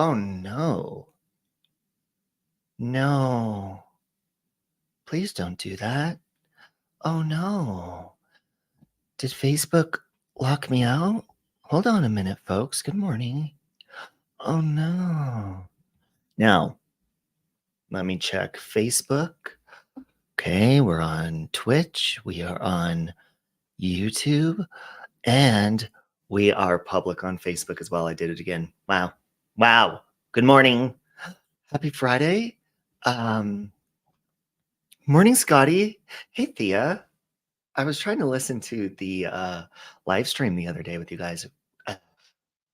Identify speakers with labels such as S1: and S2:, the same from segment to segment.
S1: Oh, no. No. Please don't do that. Oh, no. Did Facebook lock me out? Hold on a minute, folks. Good morning. Oh, no. Now, let me check Facebook. Okay, we're on Twitch. We are on YouTube. And we are public on Facebook as well. I did it again. Wow. Wow. Good morning. Happy Friday. Morning, Scotty. Hey, Thea. I was trying to listen to the live stream the other day with you guys. Uh,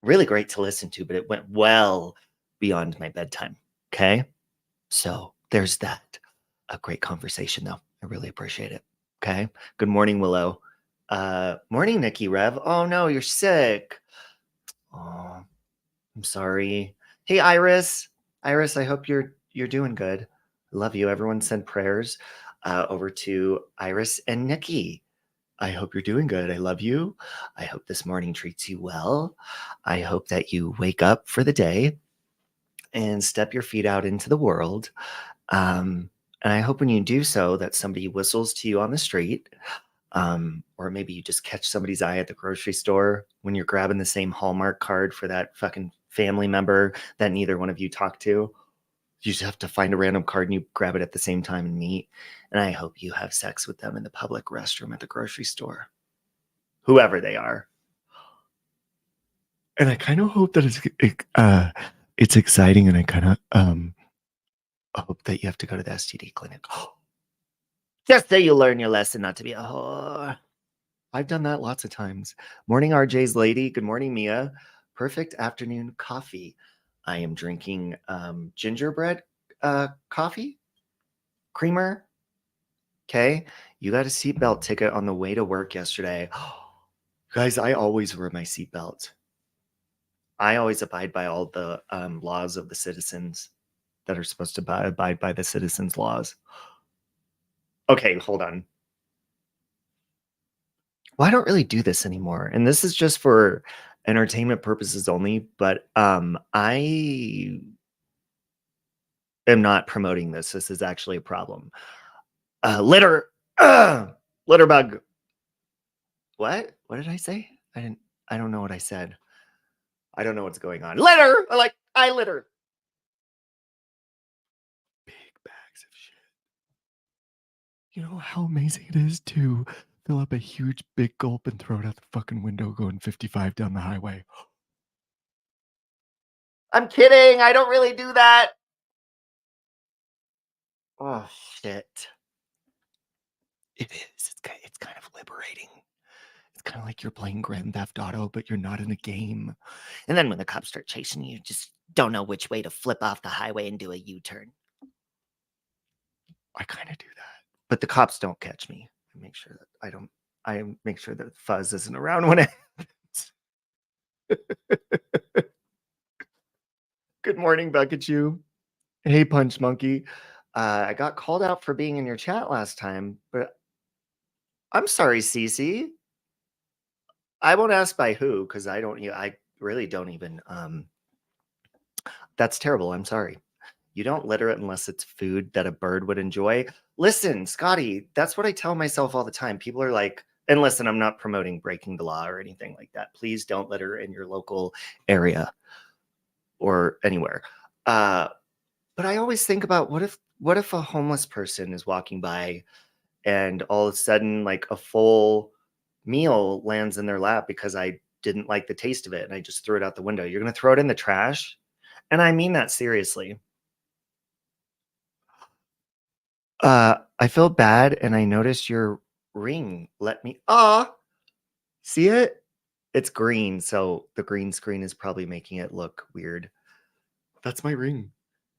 S1: really great to listen to, but it went well beyond my bedtime. Okay. So there's that. A great conversation, though. I really appreciate it. Okay. Good morning, Willow. Morning, Nikki Rev. Oh, no, you're sick. Oh, I'm sorry. Hey, Iris. Iris, I hope you're doing good. I love you. Everyone send prayers over to Iris and Nikki. I hope you're doing good. I love you. I hope this morning treats you well. I hope that you wake up for the day and step your feet out into the world. And I hope when you do so that somebody whistles to you on the street. Or maybe you just catch somebody's eye at the grocery store when you're grabbing the same Hallmark card for that fucking family member that neither one of you talk to. You just have to find a random card and you grab it at the same time and meet. And I hope you have sex with them in the public restroom at the grocery store, whoever they are. And I kind of hope that it's exciting, and I kind of hope that you have to go to the STD clinic. Just so you learn your lesson not to be a whore. I've done that lots of times. Morning, RJ's lady. Good morning, Mia. Perfect afternoon coffee. I am drinking gingerbread coffee, creamer. Okay. You got a seatbelt ticket on the way to work yesterday. Guys, I always wear my seatbelt. I always abide by all the laws of the citizens that are supposed to abide by the citizens' laws. Okay, hold on. Well, I don't really do this anymore. And this is just for entertainment purposes only, but I am not promoting this. This is actually a problem. Litter bug. What did I say? I don't know what I said. I don't know what's going on. Litter. I litter. Big bags of shit. You know how amazing it is to fill up a huge big gulp and throw it out the fucking window going 55 down the highway. I'm kidding. I don't really do that. Oh, shit. It is. It's kind of liberating. It's kind of like you're playing Grand Theft Auto, but you're not in a game. And then when the cops start chasing you, you just don't know which way to flip off the highway and do a U-turn. I kind of do that. But the cops don't catch me. I make sure that I make sure that Fuzz isn't around when it happens. Good morning, Bucketchu. Hey, Punch Monkey. I got called out for being in your chat last time, but I'm sorry, Cece. I won't ask by who, because I really don't even that's terrible. I'm sorry. You don't litter it unless it's food that a bird would enjoy. Listen, Scotty, that's what I tell myself all the time. People are like, and listen, I'm not promoting breaking the law or anything like that. Please don't litter in your local area or anywhere. But I always think about what if a homeless person is walking by and all of a sudden like a full meal lands in their lap because I didn't like the taste of it and I just threw it out the window. You're going to throw it in the trash? And I mean that seriously. I feel bad and I noticed your ring. See it? It's green, so the green screen is probably making it look weird. That's my ring.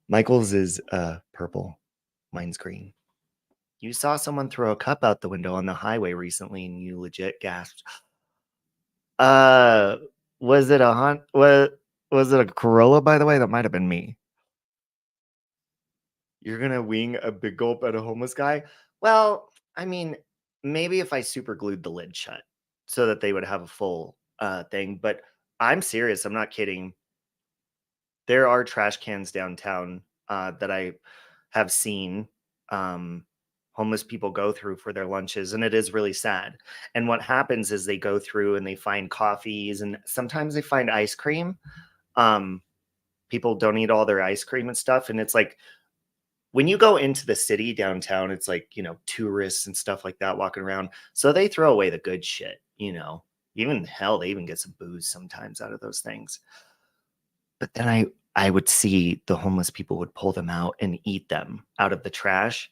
S1: Michael's is purple. Mine's green. You saw someone throw a cup out the window on the highway recently and you legit gasped. Was it a Corolla, by the way? That might have been me. You're gonna wing a big gulp at a homeless guy? Well, I mean, maybe if I super glued the lid shut so that they would have a full thing, but I'm serious. I'm not kidding. there are trash cans downtown that I have seen homeless people go through for their lunches, and it is really sad. And what happens is they go through and they find coffees, and sometimes they find ice cream. Um, People don't eat all their ice cream and stuff, and it's like when you go into the city downtown, it's like, tourists and stuff like that walking around. So they throw away the good shit, Even hell, they even get some booze sometimes out of those things. But then I would see the homeless people would pull them out and eat them out of the trash.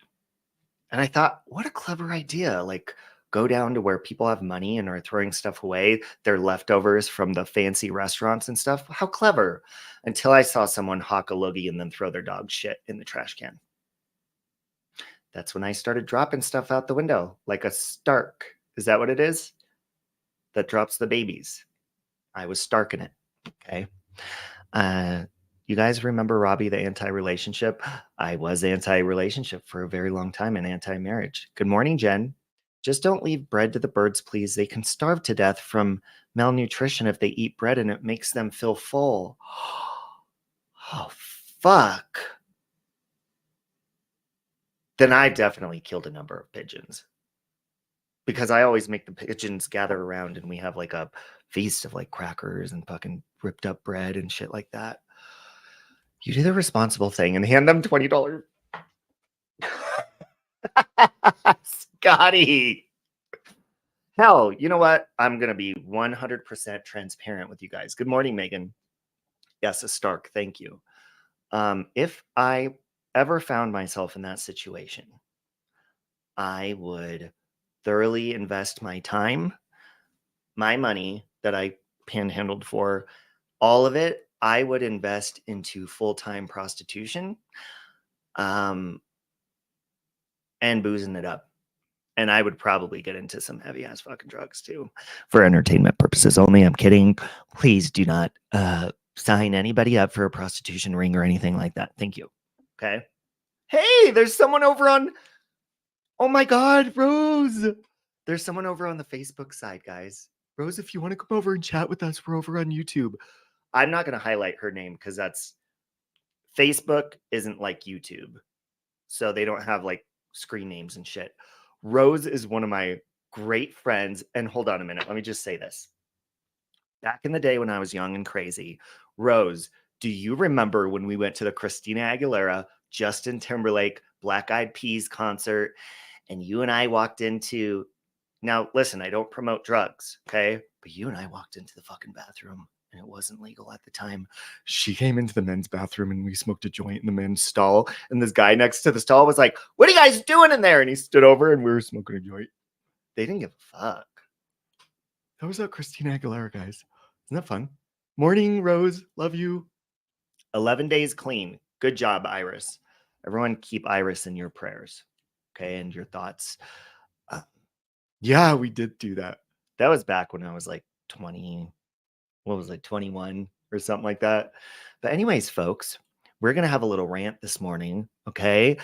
S1: And I thought, what a clever idea. Like, go down to where people have money and are throwing stuff away, their leftovers from the fancy restaurants and stuff. How clever. Until I saw someone hawk a loogie and then throw their dog shit in the trash can. That's when I started dropping stuff out the window, like a Stark. Is that what it is? That drops the babies. I was Starking it. Okay. You guys remember Robbie, the anti-relationship? I was anti-relationship for a very long time and anti-marriage. Good morning, Jen. Just don't leave bread to the birds, please. They can starve to death from malnutrition if they eat bread and it makes them feel full. Oh, fuck. Then I definitely killed a number of pigeons. Because I always make the pigeons gather around and we have like a feast of like crackers and fucking ripped up bread and shit like that. You do the responsible thing and hand them $20. Scotty. Hell, you know what? I'm going to be 100% transparent with you guys. Good morning, Megan. Yes, a Stark. Thank you. If I ever found myself in that situation, I would thoroughly invest my time, my money that I panhandled for, all of it, I would invest into full-time prostitution and boozing it up. And I would probably get into some heavy ass fucking drugs too for entertainment purposes only. I'm kidding. Please do not sign anybody up for a prostitution ring or anything like that. Thank you. Okay. Hey, there's someone over on. Oh my God, Rose. There's someone over on the Facebook side, guys. Rose, if you want to come over and chat with us, we're over on YouTube. I'm not going to highlight her name because Facebook isn't like YouTube. So they don't have like screen names and shit. Rose is one of my great friends. And hold on a minute. Let me just say this. Back in the day when I was young and crazy, Rose, do you remember when we went to the Christina Aguilera, Justin Timberlake, Black Eyed Peas concert, and you and I walked into, now listen, I don't promote drugs, okay? But you and I walked into the fucking bathroom and it wasn't legal at the time. She came into the men's bathroom and we smoked a joint in the men's stall. And this guy next to the stall was like, "What are you guys doing in there?" And he stood over and we were smoking a joint. They didn't give a fuck. That was Christina Aguilera, guys. Isn't that fun? Morning, Rose. Love you. 11 days clean. Good job, Iris. Everyone keep Iris in your prayers, okay, and your thoughts. Yeah, we did do that. That was back when I was like 20, 21 or something like that. But anyways, folks, we're going to have a little rant this morning, okay?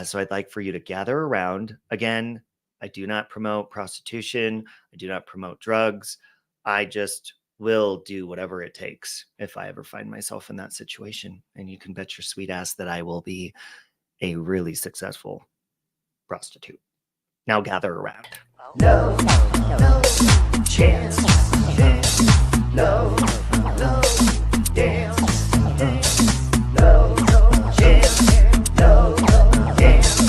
S1: So I'd like for you to gather around. Again, I do not promote prostitution. I do not promote drugs. I just will do whatever it takes if I ever find myself in that situation. And you can bet your sweet ass that I will be a really successful prostitute. Now gather around. No, no chance, chance, no, no dance, no chance, no dance,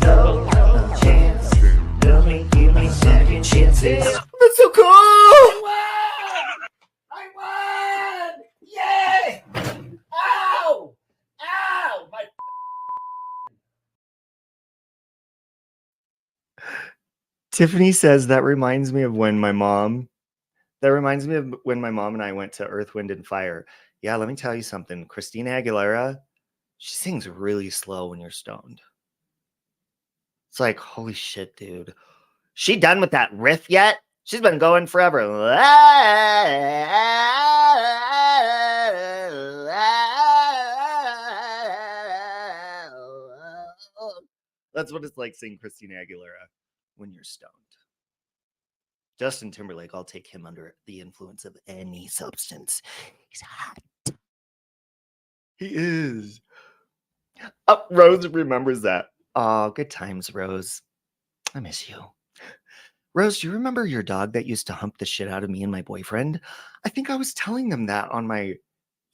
S1: no chance. Give me second chances. That's so cool! I won! Yay! Ow! Ow! My Tiffany says that reminds me of when my mom and I went to Earth, Wind, and Fire. Yeah, let me tell you something. Christina Aguilera, she sings really slow when you're stoned. It's like, holy shit, dude. She done with that riff yet? She's been going forever. That's what it's like seeing Christina Aguilera when you're stoned. Justin Timberlake, I'll take him under the influence of any substance. He's hot. He is. Oh, Rose remembers that. Oh, good times, Rose. I miss you. Rose, do you remember your dog that used to hump the shit out of me and my boyfriend? I think I was telling them that on my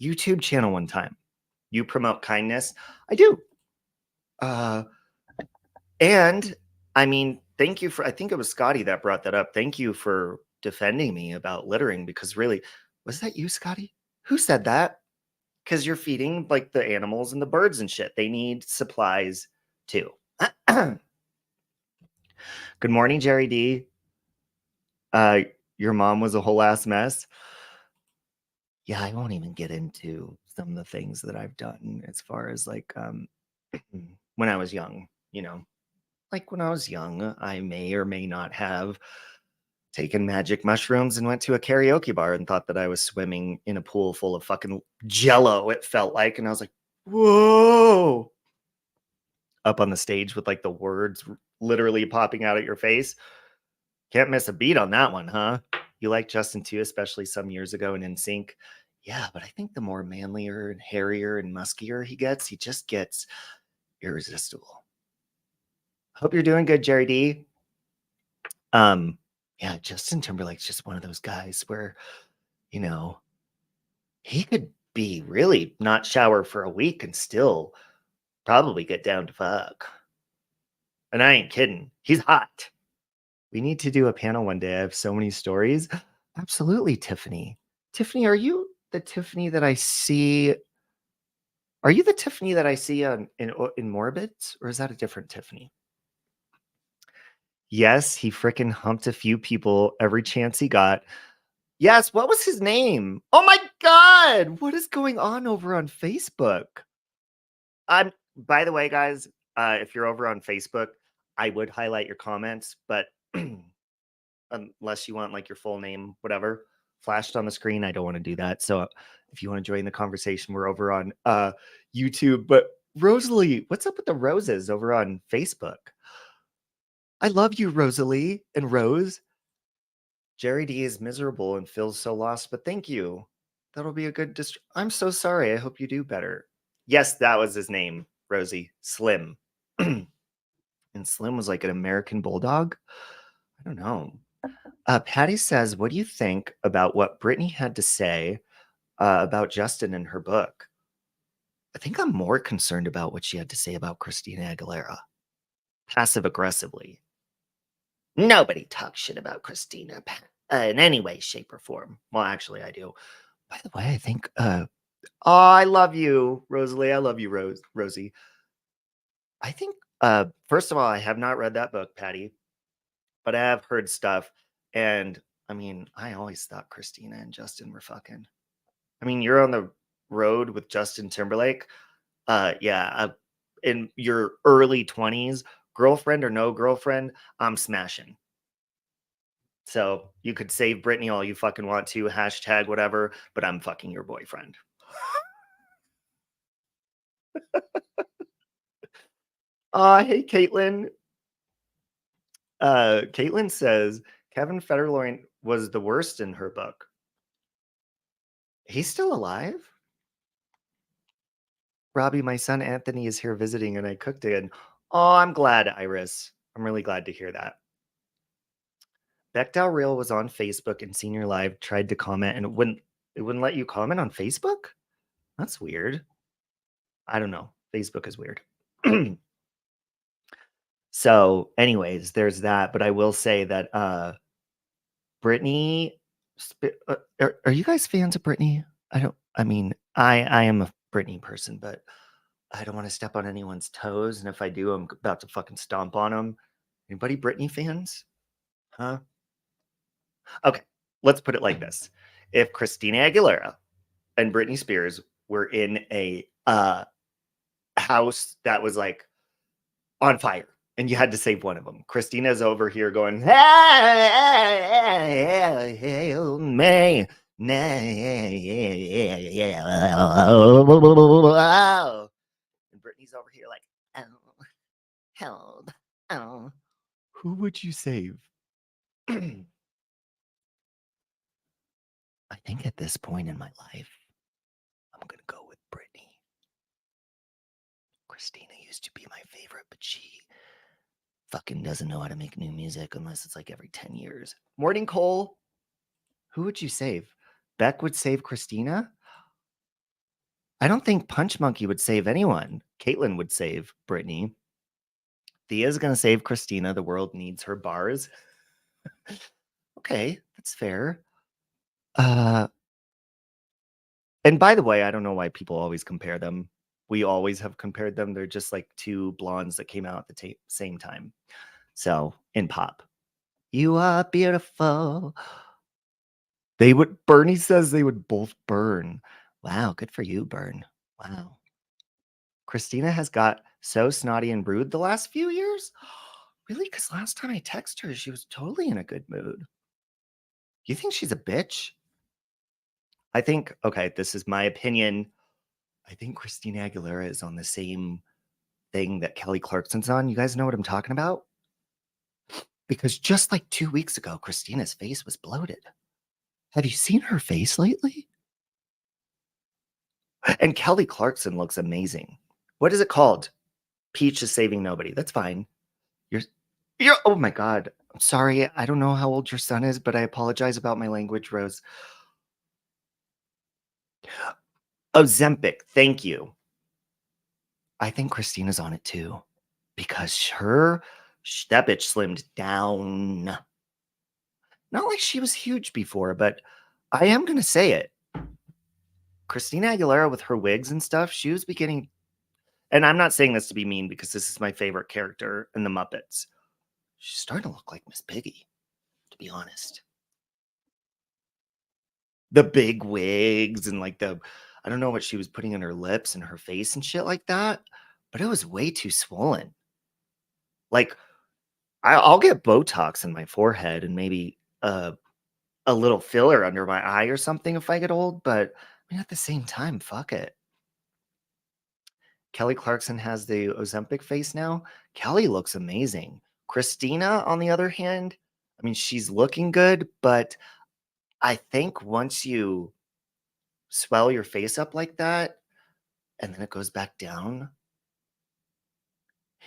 S1: YouTube channel one time. You promote kindness. I do. Uh, and I mean, thank you for, I think it was Scotty that brought that up. Thank you for defending me about littering because really, was that you, Scotty? Who said that? Because you're feeding like the animals and the birds and shit. They need supplies too. Good morning, Jerry D. Uh, your mom was a whole ass mess. Yeah, I won't even get into some of the things that I've done as far as like when I was young, you know. Like when I was young, I may or may not have taken magic mushrooms and went to a karaoke bar and thought that I was swimming in a pool full of fucking jello, it felt like. And I was like, whoa. Up on the stage with like the words literally popping out at your face. Can't miss a beat on that one, huh? You like Justin too, especially some years ago in NSYNC. Yeah, but I think the more manlier and hairier and muskier he just gets irresistible. Hope you're doing good, Jerry D. Yeah, Justin Timberlake's just one of those guys where, you know, he could be really not shower for a week and still probably get down to fuck. And I ain't kidding. He's hot. We need to do a panel one day. I have so many stories. Absolutely, Tiffany. Tiffany, are you the Tiffany that I see? Are you the Tiffany that I see in Morbid, or is that a different Tiffany? Yes, he fricking humped a few people every chance he got. Yes, what was his name? Oh my god, what is going on over on Facebook? I'm by the way, guys, if you're over on Facebook, I would highlight your comments, but unless you want like your full name, whatever, flashed on the screen, I don't want to do that. So if you want to join the conversation, we're over on YouTube. But Rosalie, what's up with the roses over on Facebook? I love you, Rosalie and Rose. Jerry D is miserable and feels so lost, but thank you. That'll be a good I'm so sorry. I hope you do better. Yes, that was his name, Rosie. Slim. And Slim was like an American bulldog. I don't know. Patty says, what do you think about what Brittany had to say about Justin in her book? I think I'm more concerned about what she had to say about Christina Aguilera. Passive aggressively. Nobody talks shit about Christina in any way, shape, or form. Well, actually, I do. By the way, I think oh, I love you, Rosalie. I love you, Rosie. I think first of all, I have not read that book, Patty, but I have heard stuff. And I mean, I always thought Christina and Justin were fucking. I mean, you're on the road with Justin Timberlake. Yeah, in your early 20s, girlfriend or no girlfriend, I'm smashing. So you could save Britney all you fucking want to, hashtag whatever, but I'm fucking your boyfriend. Hey, Caitlin. Caitlin says Kevin Federline was the worst in her book. He's still alive? Robbie, my son Anthony is here visiting and I cooked it. Oh, I'm glad, Iris. I'm really glad to hear that. Bechdel Real was on Facebook and Senior Live tried to comment and it wouldn't let you comment on Facebook? That's weird. I don't know. Facebook is weird. So, anyways, there's that. But I will say that Britney, are you guys fans of Britney? I mean, I am a Britney person, but I don't want to step on anyone's toes. And if I do, I'm about to fucking stomp on them. Anybody Britney fans? Huh? Okay, let's put it like this. If Christina Aguilera and Britney Spears were in a house that was like on fire and you had to save one of them, Christina's over here going, hail me. And Brittany's over here like, oh, help. Oh. Who would you save? I think at this point in my life, I'm going to go with Brittany. Christina used to be my favorite, but she fucking doesn't know how to make new music unless it's like every 10 years. Morning Cole, who would you save? Beck would save Christina? I don't think Punch Monkey would save anyone. Caitlyn would save Brittany. Thea's gonna save Christina. The world needs her bars. Okay, that's fair. And by the way, I don't know why people always compare them. We always have compared them. They're just like two blondes that came out at the same time. So in pop, you are beautiful. Bernie says they would both burn. Wow, good for you, Burn. Wow. Christina has got so snotty and rude the last few years. Really? Because last time I texted her, she was totally in a good mood. You think she's a bitch? I think, okay, this is my opinion. I think Christina Aguilera is on the same thing that Kelly Clarkson's on. You guys know what I'm talking about? Because just like 2 weeks ago, Christina's face was bloated. Have you seen her face lately? And Kelly Clarkson looks amazing. What is it called? Peach is saving nobody. That's fine. You're oh my God. I'm sorry. I don't know how old your son is, but I apologize about my language, Rose. Ozempic, thank you. I think Christina's on it too. Because that bitch slimmed down. Not like she was huge before, but I am gonna say it. Christina Aguilera with her wigs and stuff, she was beginning, and I'm not saying this to be mean because this is my favorite character in the Muppets. She's starting to look like Miss Piggy, to be honest. The big wigs and like I don't know what she was putting in her lips and her face and shit like that, but it was way too swollen. Like, I'll get Botox in my forehead and maybe a little filler under my eye or something if I get old, but I mean, at the same time, fuck it. Kelly Clarkson has the Ozempic face now. Kelly looks amazing. Christina, on the other hand, I mean, she's looking good, but I think once you swell your face up like that and then it goes back down,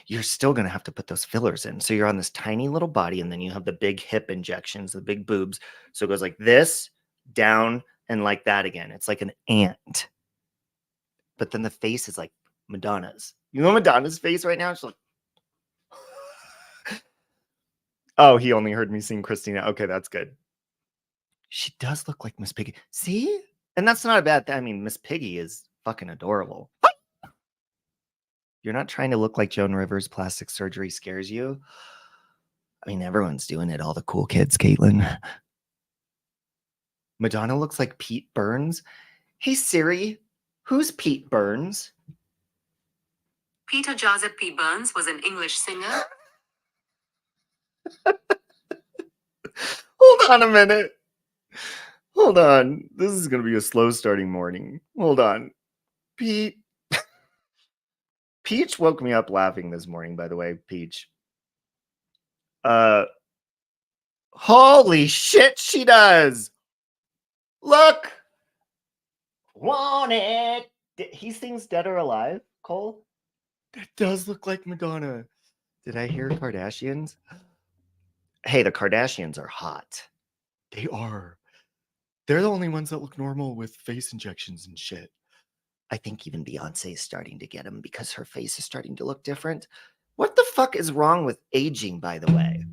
S1: you're still going to have to put those fillers in. So you're on this tiny little body, and then you have the big hip injections, the big boobs. So it goes like this, down, and like that again. It's like an ant. But then the face is like Madonna's. You know Madonna's face right now? It's like, oh, he only heard me sing Christina. Okay, that's good. She does look like Miss Piggy. See? And that's not a bad thing. I mean, Miss Piggy is fucking adorable. You're not trying to look like Joan Rivers. Plastic surgery scares you. I mean, everyone's doing it. All the cool kids, Caitlin. Madonna looks like Pete Burns. Hey, Siri, who's Pete Burns?
S2: Peter Joseph P. Burns was an English singer.
S1: Hold on a minute. Hold on. This is going to be a slow starting morning. Hold on. Peach woke me up laughing this morning, by the way, Peach. Holy shit, she does. Look. Want it. He sings Dead or Alive, Cole? That does look like Madonna. Did I hear Kardashians? Hey, the Kardashians are hot. They are. They're the only ones that look normal with face injections and shit. I think even Beyonce is starting to get them because her face is starting to look different. What the fuck is wrong with aging, by the way?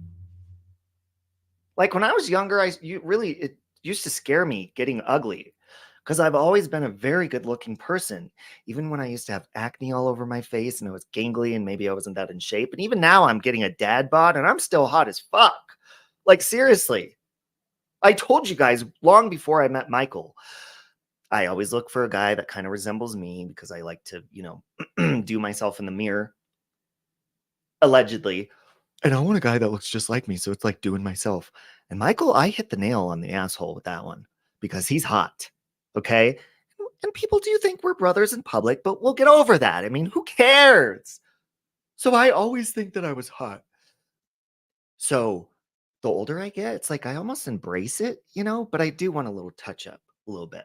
S1: Like when I was younger, it used to scare me getting ugly because I've always been a very good looking person. Even when I used to have acne all over my face and I was gangly and maybe I wasn't that in shape. And even now I'm getting a dad bod and I'm still hot as fuck. Like seriously. I told you guys long before I met Michael, I always look for a guy that kind of resembles me because I like to, do myself in the mirror, allegedly. And I want a guy that looks just like me. So it's like doing myself. And Michael, I hit the nail on the asshole with that one because he's hot. Okay. And people do think we're brothers in public, but we'll get over that. I mean, who cares? So I always think that I was hot. So the older I get, it's like I almost embrace it, but I do want a little touch up a little bit.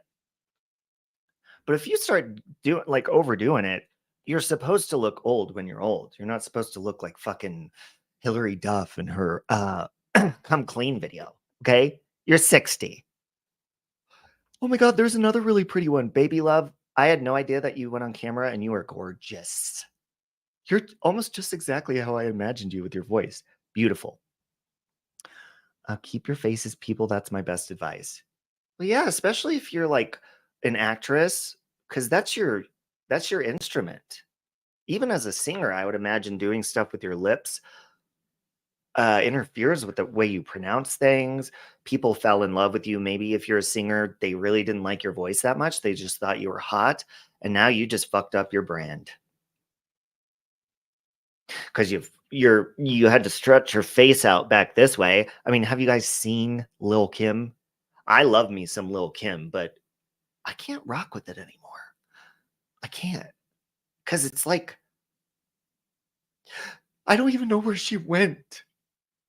S1: But if you start overdoing it, You're supposed to look old when you're old. You're not supposed to look like fucking Hillary Duff in her Come Clean video. Okay? You're 60. Oh my God, there's another really pretty one. Baby Love. I had no idea that you went on camera and you are gorgeous. You're almost just exactly how I imagined you with your voice. Beautiful. Keep your face as people. That's my best advice. Well, yeah, especially if you're like an actress, because that's your instrument. Even as a singer, I would imagine doing stuff with your lips interferes with the way you pronounce things. People fell in love with you. Maybe if you're a singer, they really didn't like your voice that much. They just thought you were hot. And now you just fucked up your brand. Because you had to stretch your face out back this way. I mean, have you guys seen Lil Kim? I love me some Lil Kim, but I can't rock with it anymore. I can't. Because it's like, I don't even know where she went.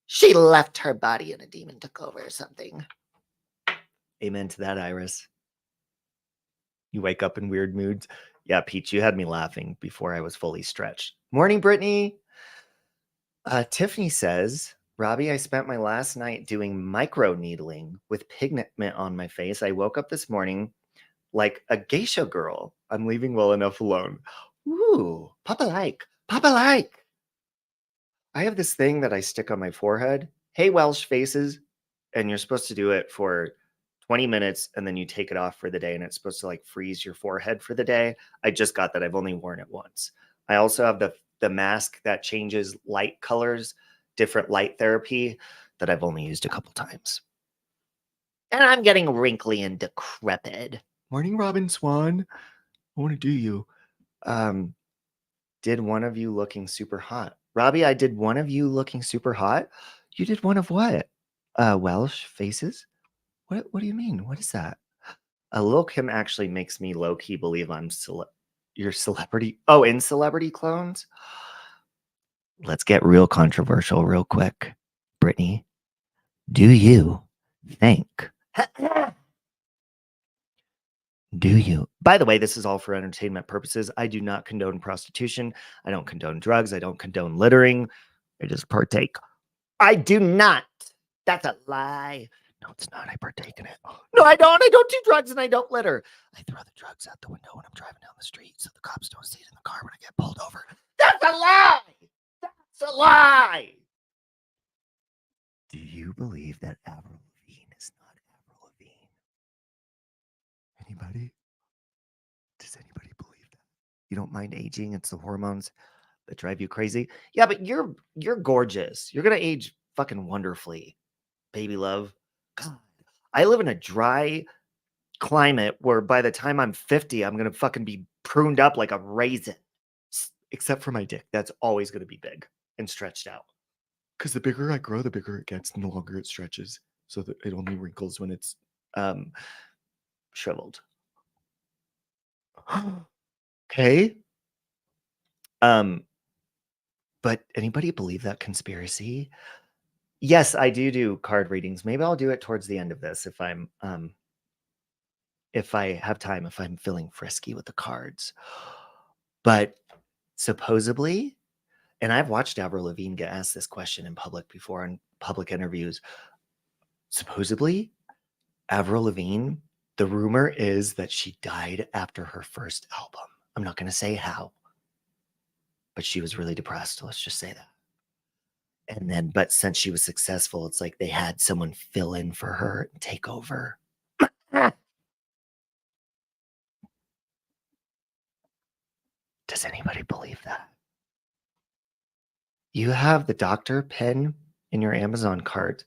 S1: She left her body and a demon took over or something. Amen to that, Iris. You wake up in weird moods. Yeah, Peach, you had me laughing before I was fully stretched. Morning, Brittany. Tiffany says, Robbie, I spent my last night doing micro needling with pigment on my face. I woke up this morning like a geisha girl. I'm leaving well enough alone. Ooh, Papa like. Papa like. I have this thing that I stick on my forehead. Hey, Welsh faces. And you're supposed to do it for 20 minutes and then you take it off for the day and it's supposed to like freeze your forehead for the day. I just got that. I've only worn it once. I also have the mask that changes light colors, different light therapy that I've only used a couple times. And I'm getting wrinkly and decrepit. Morning, Robin Swan. I want to do you. Did one of you looking super hot? Robbie, I did one of you looking super hot. You did one of what? Welsh faces? What do you mean? What is that? Lil Kim actually makes me low-key believe I'm your celebrity. Oh, in Celebrity Clones? Let's get real controversial real quick. Brittany, do you think? Do you? By the way, this is all for entertainment purposes. I do not condone prostitution. I don't condone drugs. I don't condone littering. I just partake. I do not. That's a lie. No, it's not. I partake in it. No, I don't. I don't do drugs and I don't litter. I throw the drugs out the window when I'm driving down the street so the cops don't see it in the car when I get pulled over. That's a lie. That's a lie. Do you believe that Avril Lavigne is not Avril Lavigne? Anybody? Does anybody believe that? You don't mind aging? It's the hormones that drive you crazy. Yeah, but you're gorgeous. You're gonna age fucking wonderfully, baby love. God, I live in a dry climate where by the time I'm 50, I'm gonna fucking be pruned up like a raisin. Except for my dick. That's always gonna be big and stretched out. Because the bigger I grow, the bigger it gets, and the longer it stretches. So that it only wrinkles when it's shriveled. Okay. But anybody believe that conspiracy? Yes, I do card readings. Maybe I'll do it towards the end of this if I have time, if I'm feeling frisky with the cards. But supposedly, and I've watched Avril Lavigne get asked this question in public before in public interviews. Supposedly, Avril Lavigne, the rumor is that she died after her first album. I'm not going to say how, but she was really depressed. Let's just say that. And then, but since she was successful, it's like they had someone fill in for her and take over. Does anybody believe that? You have the doctor pen in your Amazon cart.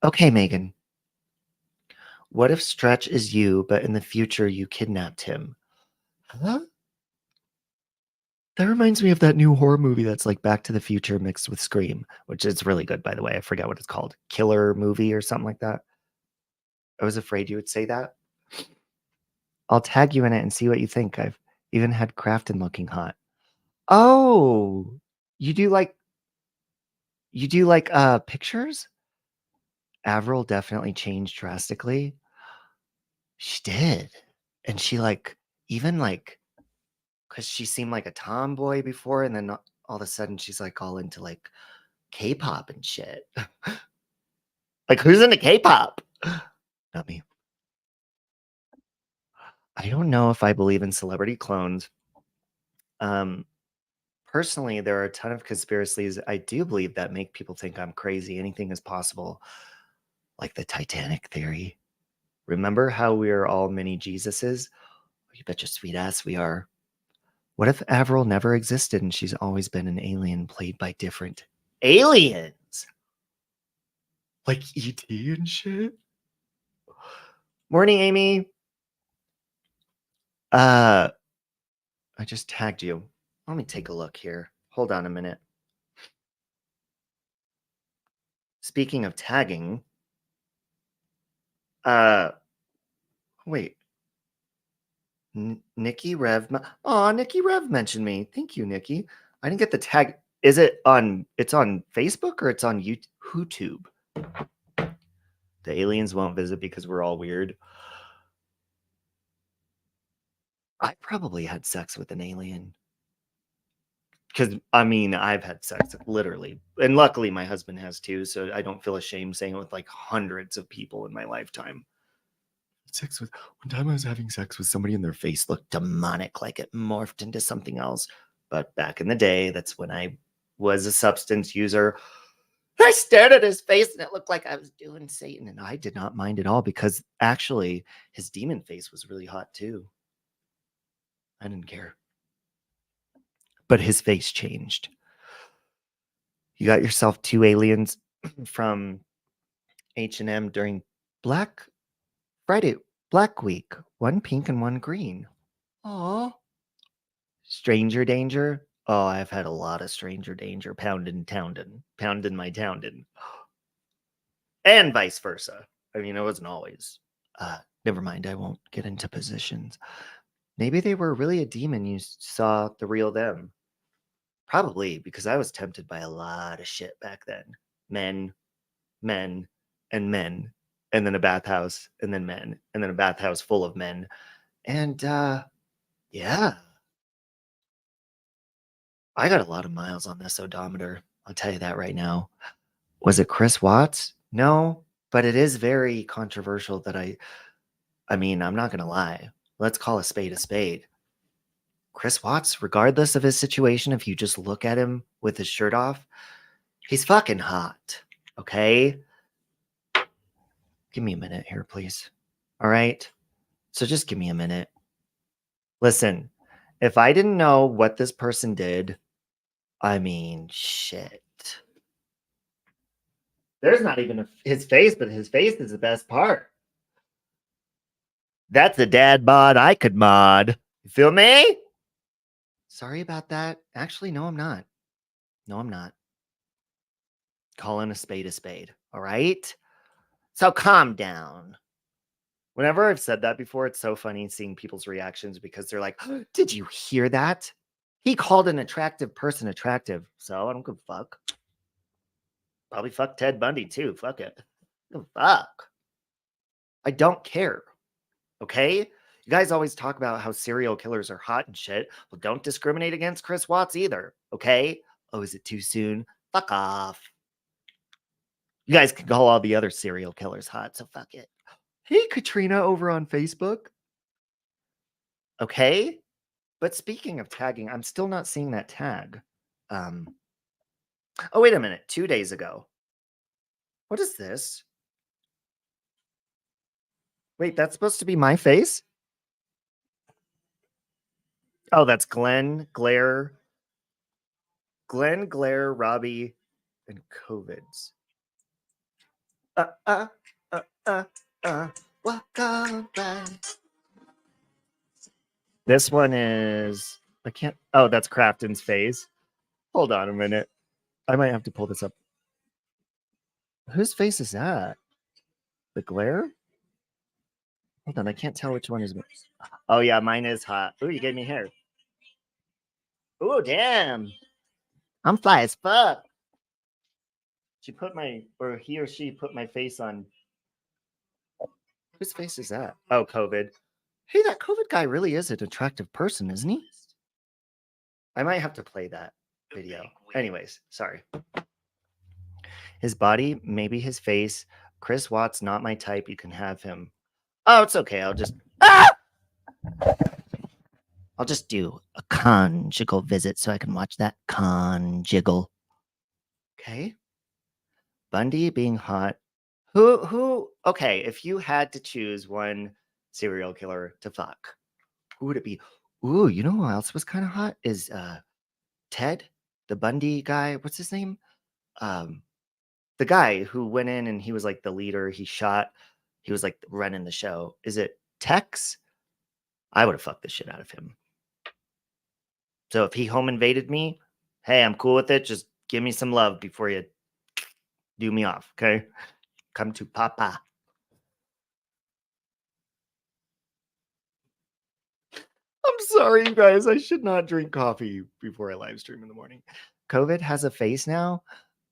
S1: Okay, Megan. What if Stretch is you, but in the future you kidnapped him? Huh? That reminds me of that new horror movie that's like Back to the Future mixed with Scream, which is really good, by the way. I forget what it's called. Killer movie or something like that. I was afraid you would say that. I'll tag you in it and see what you think. I've even had Crafton looking hot. Oh, you do like pictures? Avril definitely changed drastically. She did. And she like even like, because she seemed like a tomboy before, and then all of a sudden she's like all into like K-pop and shit. Like, who's into K-pop? Not me. I don't know if I believe in celebrity clones. Personally, there are a ton of conspiracies I do believe that make people think I'm crazy. Anything is possible, like the Titanic theory. Remember how we are all mini Jesuses? You bet your sweet ass we are. What if Avril never existed and she's always been an alien played by different aliens? Like E.T. and shit? Morning, Amy. I just tagged you. Let me take a look here. Hold on a minute. Speaking of tagging, wait. Nikki Rev. Oh, Nikki Rev mentioned me. Thank you, Nikki. I didn't get the tag. Is it on? It's on Facebook or it's on YouTube? The aliens won't visit because we're all weird. I probably had sex with an alien. Because, I mean, I've had sex, literally. And luckily, my husband has too, so I don't feel ashamed saying it with like hundreds of people in my lifetime. Sex with one time I was having sex with somebody and their face looked demonic, like it morphed into something else. But back in the day, that's when I was a substance user. I stared at his face and it looked like I was doing Satan, and I did not mind at all because actually his demon face was really hot too. I didn't care. But his face changed. You got yourself 2 aliens from H&M during Black Friday, Black Week. 1 pink and 1 green. Aw. Stranger danger. Oh, I've had a lot of stranger danger. Poundin' my toundin'. And vice versa. I mean, it wasn't always. Never mind, I won't get into positions. Maybe they were really a demon. You saw the real them. Probably, because I was tempted by a lot of shit back then. Men, and men. And then a bathhouse, and then men. And then a bathhouse full of men. And, yeah. I got a lot of miles on this odometer. I'll tell you that right now. Was it Chris Watts? No, but it is very controversial that I mean, I'm not going to lie. Let's call a spade a spade. Chris Watts, regardless of his situation, if you just look at him with his shirt off, he's fucking hot. Okay? Give me a minute here, please. All right? So just give me a minute. Listen, if I didn't know what this person did, I mean, shit. There's not even his face, but his face is the best part. That's a dad bod I could mod. You feel me? Sorry about that. Actually, no, I'm not. No, I'm not. Calling a spade, all right? So calm down. Whenever I've said that before, it's so funny seeing people's reactions because they're like, did you hear that? He called an attractive person attractive. So I don't give a fuck. Probably fuck Ted Bundy too. Fuck it. Fuck. I don't care. Okay? You guys always talk about how serial killers are hot and shit. Well, don't discriminate against Chris Watts either. Okay? Oh, is it too soon? Fuck off. You guys can call all the other serial killers hot, so fuck it. Hey, Katrina over on Facebook. Okay? But speaking of tagging, I'm still not seeing that tag. Oh, wait a minute. 2 days ago. What is this? Wait, that's supposed to be my face? Oh, that's Glenn Glare, Robbie, and COVIDs. Welcome back. This one is, I can't, oh, that's Crafton's face. Hold on a minute. I might have to pull this up. Whose face is that? The glare? Hold on, I can't tell which one is. Oh, yeah, mine is hot. Ooh, you gave me hair. Ooh, damn. I'm fly as fuck. She put my, or he or she put my face on. Whose face is that? Oh, COVID. Hey, that COVID guy really is an attractive person, isn't he? I might have to play that video. Anyways, sorry. His body, maybe his face. Chris Watts, not my type. You can have him. Oh, it's okay. I'll just do a conjugal visit so I can watch that conjugal. Okay. Bundy being hot. Who okay, if you had to choose one serial killer to fuck, who would it be? Ooh, you know who else was kind of hot? Is Ted, the Bundy guy. What's his name? Um, the guy who went in and he was like the leader. He was like running the show. Is it Tex? I would have fucked the shit out of him. So if he home invaded me, hey, I'm cool with it. Just give me some love before you do me off, okay? Come to Papa. I'm sorry, you guys. I should not drink coffee before I live stream in the morning. COVID has a face now.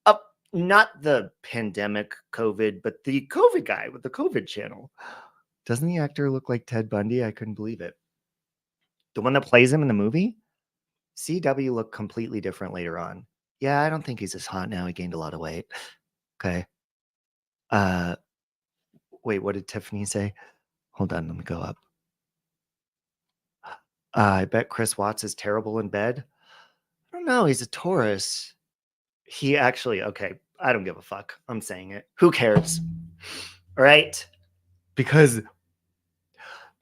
S1: Uh, Not the pandemic COVID, but the COVID guy with the COVID channel. Doesn't the actor look like Ted Bundy? I couldn't believe it. The one that plays him in the movie? CW looked completely different later on. Yeah, I don't think he's as hot now. He gained a lot of weight. Okay. Uh, wait, what did Tiffany say? Hold on, let me go up. I bet Chris Watts is terrible in bed. I don't know. He's a Taurus. He actually, okay, I don't give a fuck. I'm saying it. Who cares? All right. Because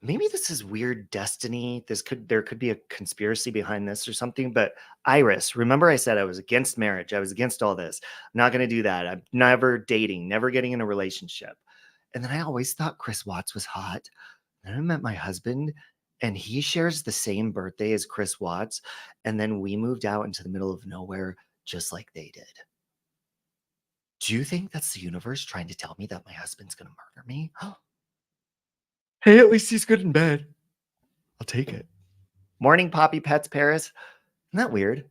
S1: maybe this is weird destiny. There could be a conspiracy behind this or something. But Iris, remember I said I was against marriage. I was against all this. I'm not going to do that. I'm never dating, never getting in a relationship. And then I always thought Chris Watts was hot. Then I met my husband and he shares the same birthday as Chris Watts. And then we moved out into the middle of nowhere just like they did. Do you think that's the universe trying to tell me that my husband's going to murder me? Hey, at least he's good in bed. I'll take it. Morning, Poppy Pets Paris. Isn't that weird?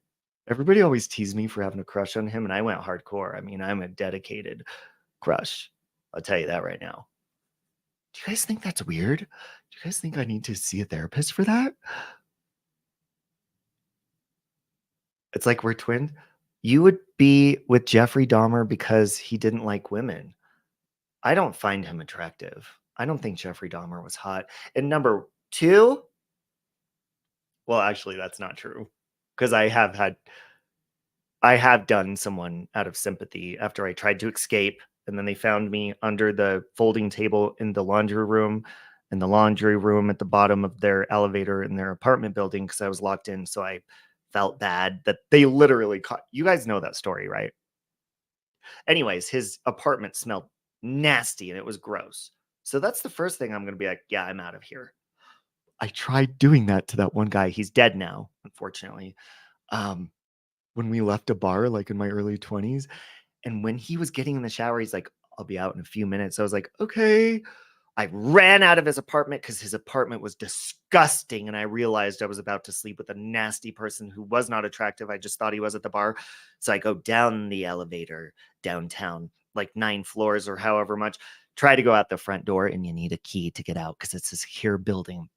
S1: Everybody always teased me for having a crush on him, and I went hardcore. I mean, I'm a dedicated crush. I'll tell you that right now. Do you guys think that's weird? Do you guys think I need to see a therapist for that? It's like we're twins. You would be with Jeffrey Dahmer because he didn't like women. I don't find him attractive. I don't think Jeffrey Dahmer was hot. And number two, well, actually, that's not true because I have done someone out of sympathy after I tried to escape. And then they found me under the folding table in the laundry room at the bottom of their elevator in their apartment building because I was locked in. So I felt bad that they literally caught. You guys know that story, right? Anyways, his apartment smelled nasty and it was gross. So that's the first thing I'm going to be like, yeah, I'm out of here. I tried doing that to that one guy. He's dead now, unfortunately. When we left a bar, like in my early 20s, and when he was getting in the shower, he's like, I'll be out in a few minutes. I was like, okay. I ran out of his apartment because his apartment was disgusting. And I realized I was about to sleep with a nasty person who was not attractive. I just thought he was at the bar. So I go down the elevator downtown, like 9 floors or however much, try to go out the front door, and you need a key to get out because it's a secure building.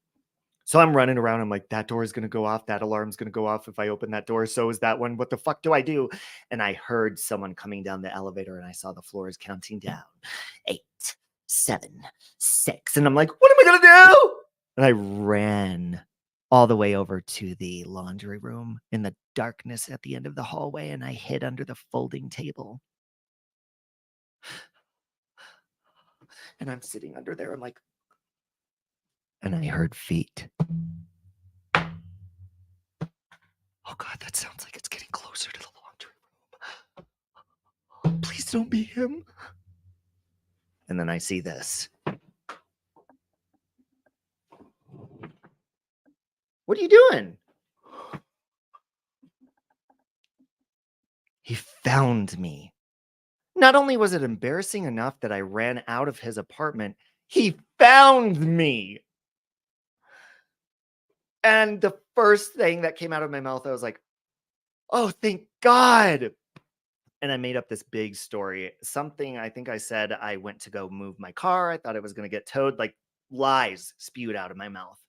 S1: So I'm running around. I'm like, that door is going to go off. That alarm's going to go off if I open that door. So is that one. What the fuck do I do? And I heard someone coming down the elevator and I saw the floors counting down 8, 7, 6. And I'm like, what am I going to do? And I ran all the way over to the laundry room in the darkness at the end of the hallway. And I hid under the folding table. And I'm sitting under there. I'm like, and I heard feet. Oh God, that sounds like it's getting closer to the laundry room. Please don't be him. And then I see this. What are you doing? He found me. Not only was it embarrassing enough that I ran out of his apartment, he found me. And the first thing that came out of my mouth, I was like, oh, thank God. And I made up this big story. Something I think I said I went to go move my car. I thought it was going to get towed. Like lies spewed out of my mouth.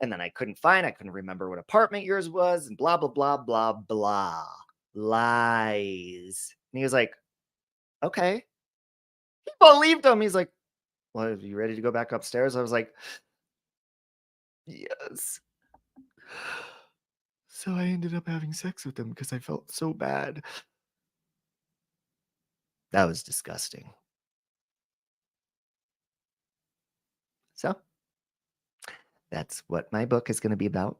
S1: And then I couldn't remember what apartment yours was, and blah, blah, blah, blah, blah. Lies. And he was like, okay. He believed him. He's like, well, are you ready to go back upstairs? I was like, yes. So I ended up having sex with him because I felt so bad. That was disgusting. So that's what my book is going to be about.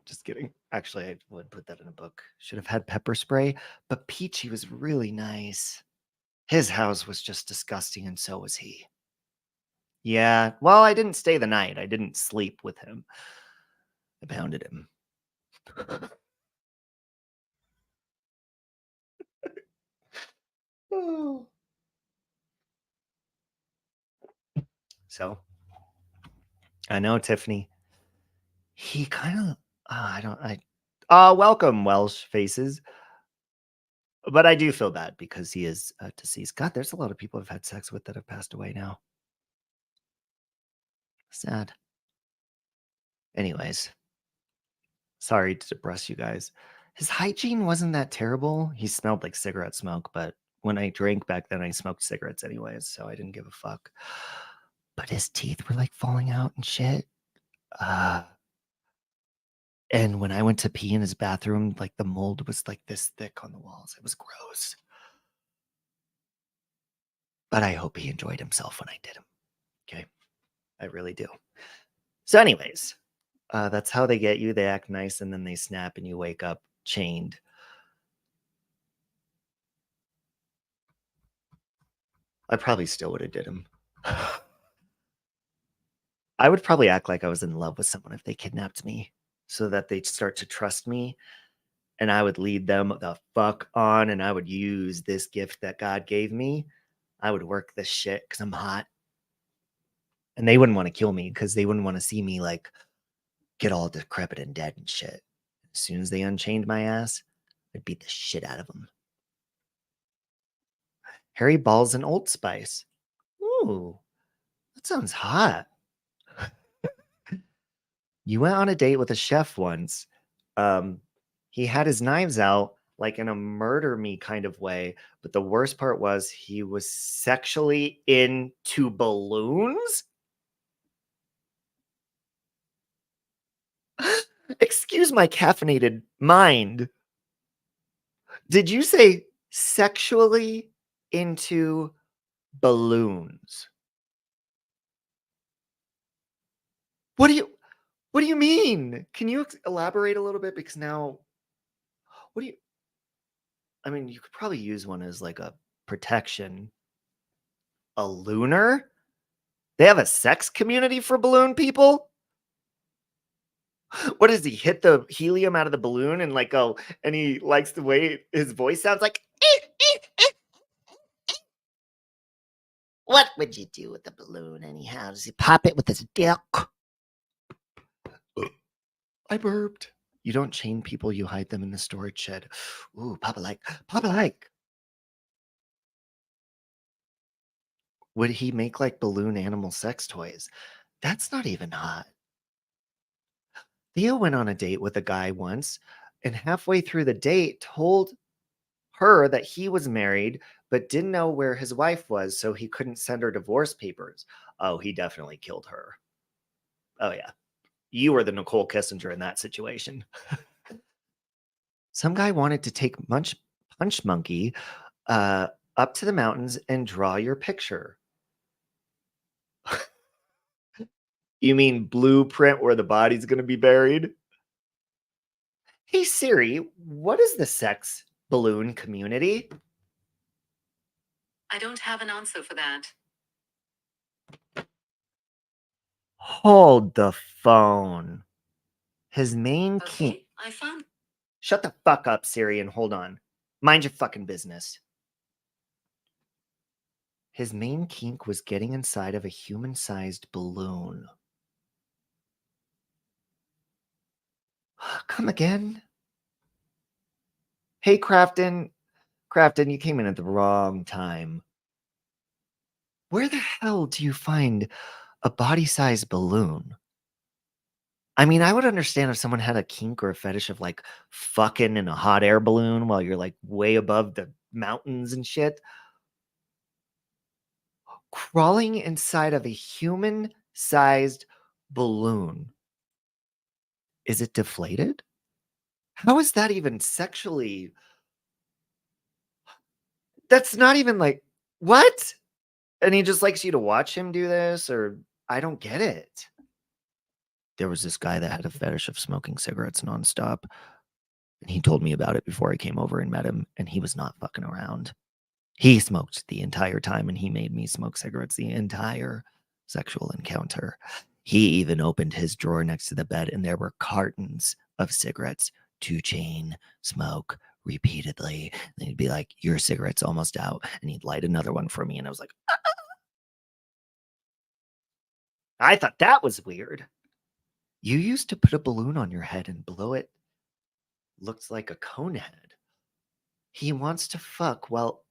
S1: Just kidding. Actually, I would put that in a book. Should have had pepper spray, but Peachy was really nice. His house was just disgusting, and so was he. Yeah, well, I didn't stay the night. I didn't sleep with him. I pounded him. Oh. So, I know, Tiffany. He kind of, welcome, Welsh faces. But I do feel bad because he is deceased. God, there's a lot of people I've had sex with that have passed away now. Sad. Anyways, sorry to depress you guys. His hygiene wasn't that terrible. He smelled like cigarette smoke, but when I drank back then, I smoked cigarettes anyways, so I didn't give a fuck. But his teeth were like falling out and shit. And when I went to pee in his bathroom, like the mold was like this thick on the walls. It was gross. But I hope he enjoyed himself when I did him. Okay. I really do. So, anyways, that's how they get you. They act nice and then they snap and you wake up chained. I probably still would have did him. I would probably act like I was in love with someone if they kidnapped me so that they'd start to trust me and I would lead them the fuck on and I would use this gift that God gave me. I would work this shit because I'm hot. And they wouldn't want to kill me because they wouldn't want to see me like get all decrepit and dead and shit. As soon as they unchained my ass, I'd beat the shit out of them. Harry Balls and Old Spice. Ooh, that sounds hot. You went on a date with a chef once. He had his knives out like in a murder me kind of way, but the worst part was he was sexually into balloons. Excuse my caffeinated mind. Did you say sexually into balloons? What do you mean? Can you elaborate a little bit? Because now, what do you, I mean, you could probably use one as like a protection. A lunar? They have a sex community for balloon people? What does he hit the helium out of the balloon and like go, and he likes the way his voice sounds like, what would you do with the balloon anyhow? Does he pop it with his dick? I burped. You don't chain people, you hide them in the storage shed. Ooh, Papa like, Papa like. Would he make like balloon animal sex toys? That's not even hot. Theo went on a date with a guy once and halfway through the date told her that he was married but didn't know where his wife was, so he couldn't send her divorce papers. Oh, he definitely killed her. Oh, yeah. You were the Nicole Kissinger in that situation. Some guy wanted to take Punch Monkey up to the mountains and draw your picture. You mean blueprint where the body's going to be buried? Hey Siri, what is the sex balloon community?
S2: I don't have an answer for that.
S1: Hold the phone. His main kink.
S2: Okay, I found.
S1: Shut the fuck up, Siri, and hold on. Mind your fucking business. His main kink was getting inside of a human-sized balloon. Come again? Hey, Crafton. Crafton, you came in at the wrong time. Where the hell do you find A body-sized balloon. I mean, I would understand if someone had a kink or a fetish of, like, fucking in a hot air balloon while you're, like, way above the mountains and shit. Crawling inside of a human-sized balloon. Is it deflated? How is that even sexually? That's not even like what? And he just likes you to watch him do this, or I don't get it. There was this guy that had a fetish of smoking cigarettes nonstop, and he told me about it before I came over and met him, and he was not fucking around. He smoked the entire time, and he made me smoke cigarettes the entire sexual encounter. He even opened his drawer next to the bed, and there were cartons of cigarettes to chain smoke repeatedly. And he'd be like, "Your cigarette's almost out," and he'd light another one for me, and I was like, I thought that was weird. You used to put a balloon on your head and blow it. Looks like a cone head. He wants to fuck. Well,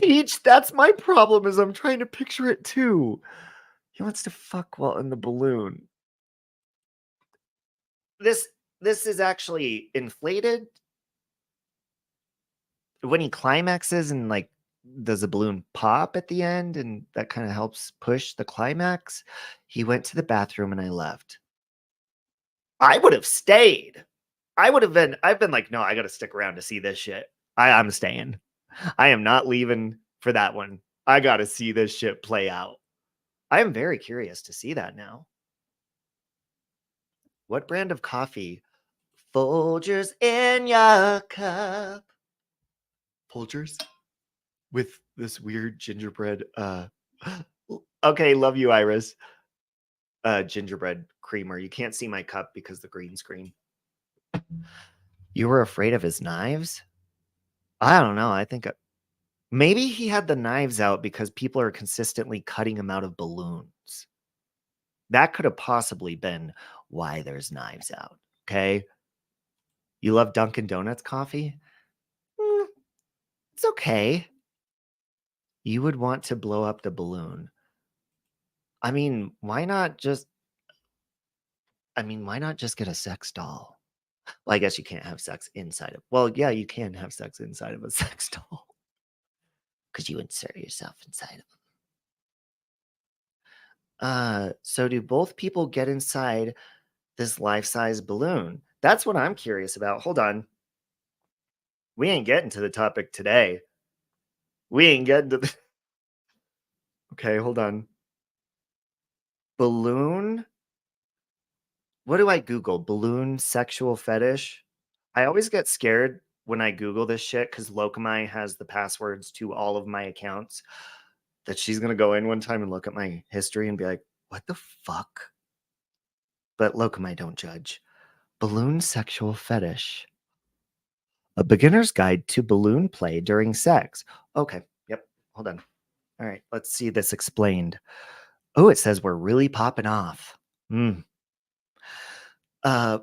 S1: Peach, that's my problem is I'm trying to picture it too. He wants to fuck while in the balloon. This this is actually inflated. When he climaxes and like does the balloon pop at the end and that kind of helps push the climax. He went to the bathroom and I left. I would have stayed. I've been like, no, I gotta stick around to see this shit. I'm staying. I am not leaving for that one. I gotta see this shit play out. I am very curious to see that now. What brand of coffee? Folgers in your cup. Folgers with this weird gingerbread. Okay, love you, Iris. Gingerbread creamer. You can't see my cup because the green screen. You were afraid of his knives? I don't know. I think maybe he had the knives out because people are consistently cutting him out of balloons. That could have possibly been why there's knives out. Okay. You love Dunkin' Donuts coffee? Mm, it's okay. You would want to blow up the balloon. I mean, why not just get a sex doll? Well, I guess you can't have sex inside of. Well, yeah, you can have sex inside of a sex doll because you insert yourself inside of them. So do both people get inside this life-size balloon? That's what I'm curious about. Hold on. We ain't getting to the topic today. We ain't getting to the Okay, hold on. Balloon? What do I Google? Balloon sexual fetish? I always get scared when I Google this shit because Lokamai has the passwords to all of my accounts that she's gonna go in one time and look at my history and be like, what the fuck? But Lokamai don't judge. Balloon sexual fetish. A beginner's guide to balloon play during sex. Okay, yep. Hold on. All right, let's see this explained. Oh, it says we're really popping off. Hmm. Uh,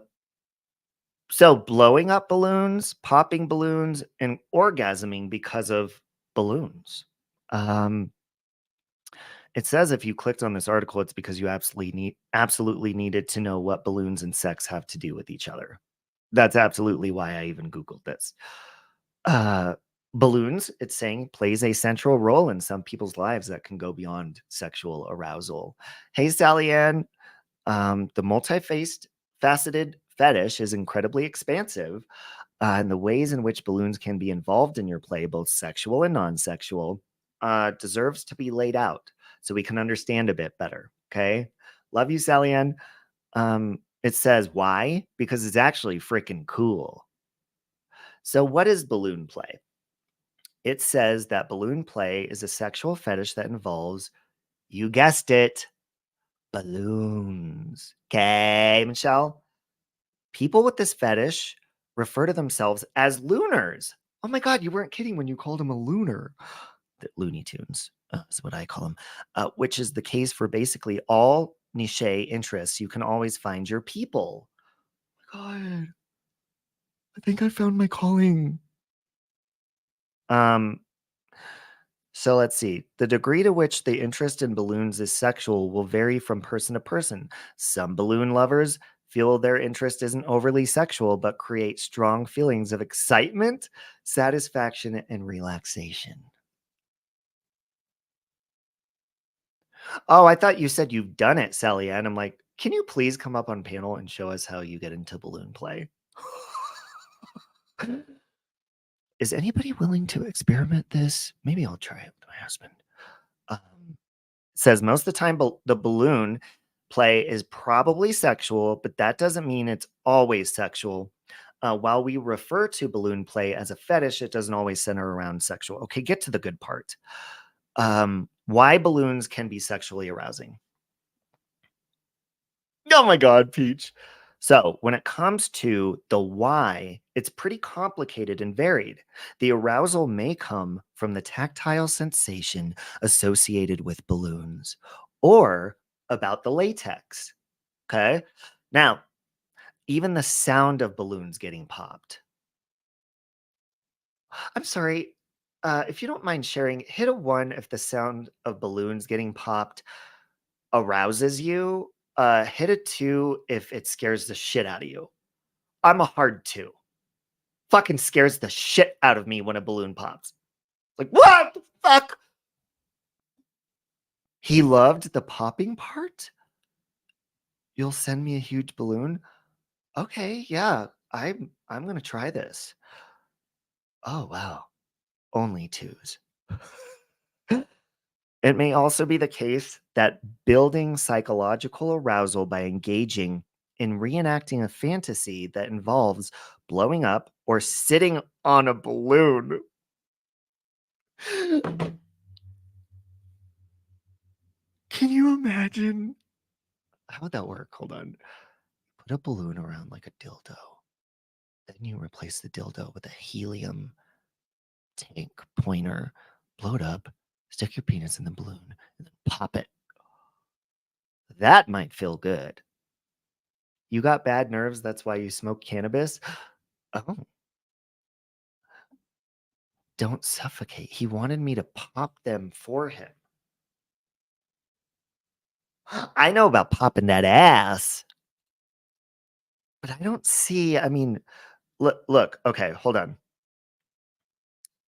S1: so blowing up balloons, popping balloons, and orgasming because of balloons. Um, it says if you clicked on this article, it's because you absolutely needed to know what balloons and sex have to do with each other. That's absolutely why I even Googled this. Uh, balloons, it's saying, plays a central role in some people's lives that can go beyond sexual arousal. Hey, Sally Ann, the faceted fetish is incredibly expansive, and the ways in which balloons can be involved in your play, both sexual and non-sexual, deserves to be laid out so we can understand a bit better. Okay, love you, Sally Ann. It says why? Because it's actually freaking cool. So, what is balloon play? It says that balloon play is a sexual fetish that involves, you guessed it, balloons. Okay, Michelle? People with this fetish refer to themselves as looners. Oh my God, you weren't kidding when you called him a looner. The Looney Tunes is what I call them, which is the case for basically all niche interests. You can always find your people. Oh my God, I think I found my calling. Um, so let's see. The degree to which the interest in balloons is sexual will vary from person to person. Some balloon lovers feel their interest isn't overly sexual, but create strong feelings of excitement, satisfaction, and relaxation. Oh, I thought you said you've done it, Sally Ann. I'm like, can you please come up on panel and show us how you get into balloon play? Is anybody willing to experiment this? Maybe I'll try it with my husband. Um, Says most of the time the balloon play is probably sexual, but that doesn't mean it's always sexual. While we refer to balloon play as a fetish, it doesn't always center around sexual. Okay, get to the good part. Why balloons can be sexually arousing. Oh my God, Peach. So, when it comes to the why, it's pretty complicated and varied. The arousal may come from the tactile sensation associated with balloons or about the latex. Okay. Now, even the sound of balloons getting popped. I'm sorry. If you don't mind sharing, hit a one if the sound of balloons getting popped arouses you. Hit a two if it scares the shit out of you. I'm a hard two. Fucking scares the shit out of me when a balloon pops. Like, what the fuck? He loved the popping part? You'll send me a huge balloon? Okay, yeah. I'm gonna try this. Oh wow. Only twos. It may also be the case that building psychological arousal by engaging in reenacting a fantasy that involves blowing up or sitting on a balloon. Can you imagine? How would that work? Hold on. Put a balloon around like a dildo. Then you replace the dildo with a helium tank pointer. Blow it up, stick your penis in the balloon, and then pop it. That might feel good. You got bad nerves, that's why you smoke cannabis? Oh, don't suffocate. He wanted me to pop them for him. I know about popping that ass, but I don't see. I mean, look. Okay, hold on.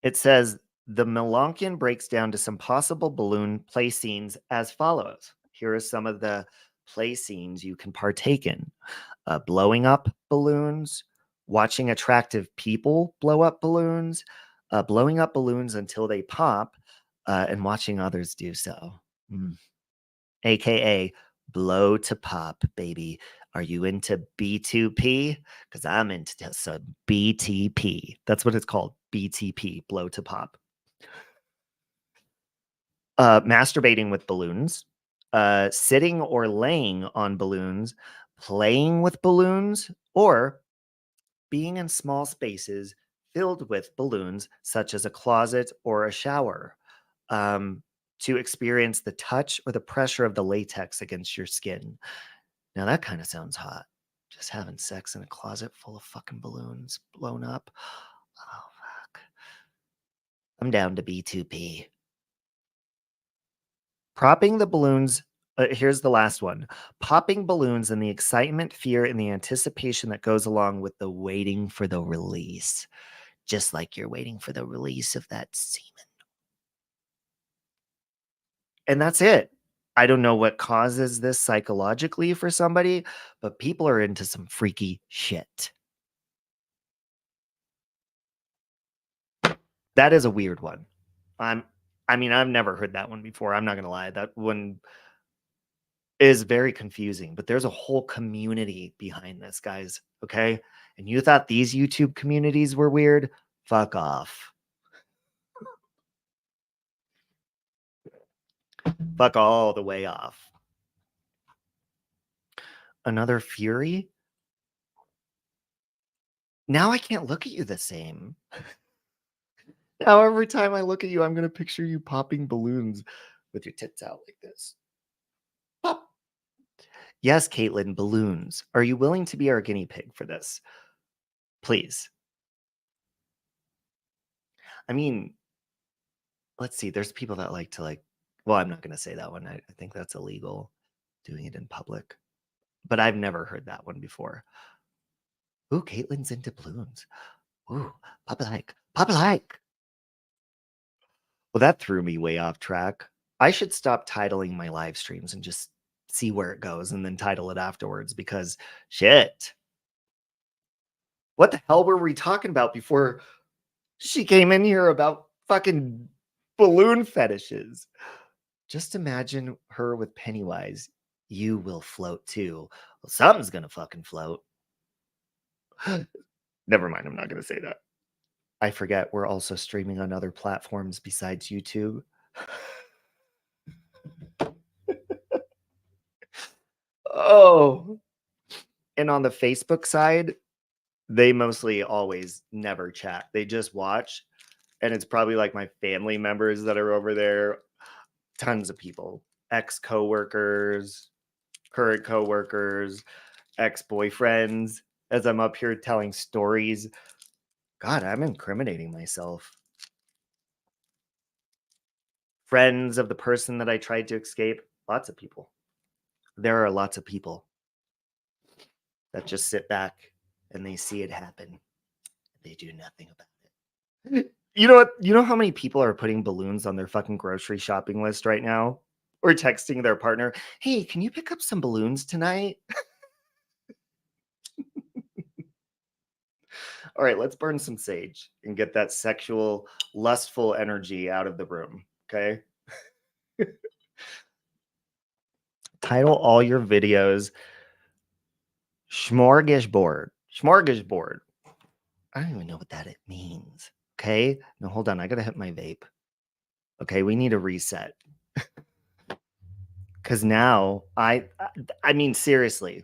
S1: It says the Melonkian breaks down to some possible balloon play scenes as follows. Here are some of the play scenes you can partake in: blowing up balloons, watching attractive people blow up balloons, blowing up balloons until they pop, and watching others do so. Mm. AKA blow to pop, baby. Are you into B2P? Because I'm into some BTP. That's what it's called. BTP, blow to pop. Masturbating with balloons, sitting or laying on balloons, playing with balloons, or being in small spaces filled with balloons, such as a closet or a shower, um, to experience the touch or the pressure of the latex against your skin. Now, that kind of sounds hot. Just having sex in a closet full of fucking balloons blown up. Oh, fuck. I'm down to B2P. Propping the balloons. Here's the last one. Popping balloons and the excitement, fear, and the anticipation that goes along with the waiting for the release. Just like you're waiting for the release of that semen. And that's it. I don't know what causes this psychologically for somebody, but people are into some freaky shit. That is a weird one. I'm I mean, I've never heard that one before. I'm not gonna lie. That one is very confusing, but there's a whole community behind this, guys. Okay. And you thought these YouTube communities were weird? Fuck off. Fuck all the way off. Another Fury? Now I can't look at you the same. Now every time I look at you, I'm gonna picture you popping balloons with your tits out like this. Pop. Yes, Caitlin, balloons. Are you willing to be our guinea pig for this? Please. I mean, let's see. There's people that like to well, I'm not going to say that one. I think that's illegal, doing it in public. But I've never heard that one before. Ooh, Caitlin's into balloons. Ooh, Papa like. Papa like. Well, that threw me way off track. I should stop titling my live streams and just see where it goes and then title it afterwards because shit. What the hell were we talking about before she came in here about fucking balloon fetishes? Just imagine her with Pennywise. You will float too. Well, something's gonna fucking float. Never mind, I'm not gonna say that. I forget we're also streaming on other platforms besides YouTube. Oh. And on the Facebook side, they mostly always never chat. They just watch. And it's probably like my family members that are over there. Tons of people. Ex-coworkers, current coworkers, ex-boyfriends. As I'm up here telling stories. God, I'm incriminating myself. Friends of the person that I tried to escape. Lots of people. There are lots of people that just sit back and they see it happen. They do nothing about it. You know what? You know how many people are putting balloons on their fucking grocery shopping list right now? Or texting their partner, hey, can you pick up some balloons tonight? All right, let's burn some sage and get that sexual, lustful energy out of the room. Okay. Title all your videos Smorgasbord. Smorgasbord. I don't even know what that it means. Okay. No, hold on. I got to hit my vape. Okay. We need a reset. Because now I mean, seriously,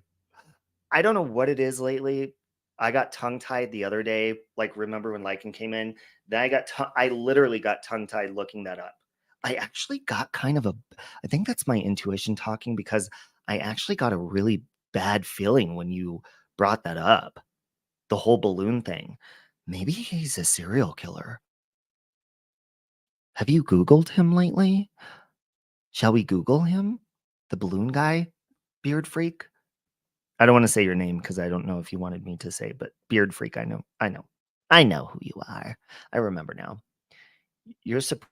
S1: I don't know what it is lately. I got tongue-tied the other day. Like, remember when Lycan came in? Then I literally got tongue-tied looking that up. I actually got kind of I think that's my intuition talking because I actually got a really bad feeling when you brought that up. The whole balloon thing. Maybe he's a serial killer. Have you Googled him lately? Shall we Google him? The balloon guy? Beard freak? I don't want to say your name because I don't know if you wanted me to say, but beard freak, I know. I know who you are. I remember now. You're surprised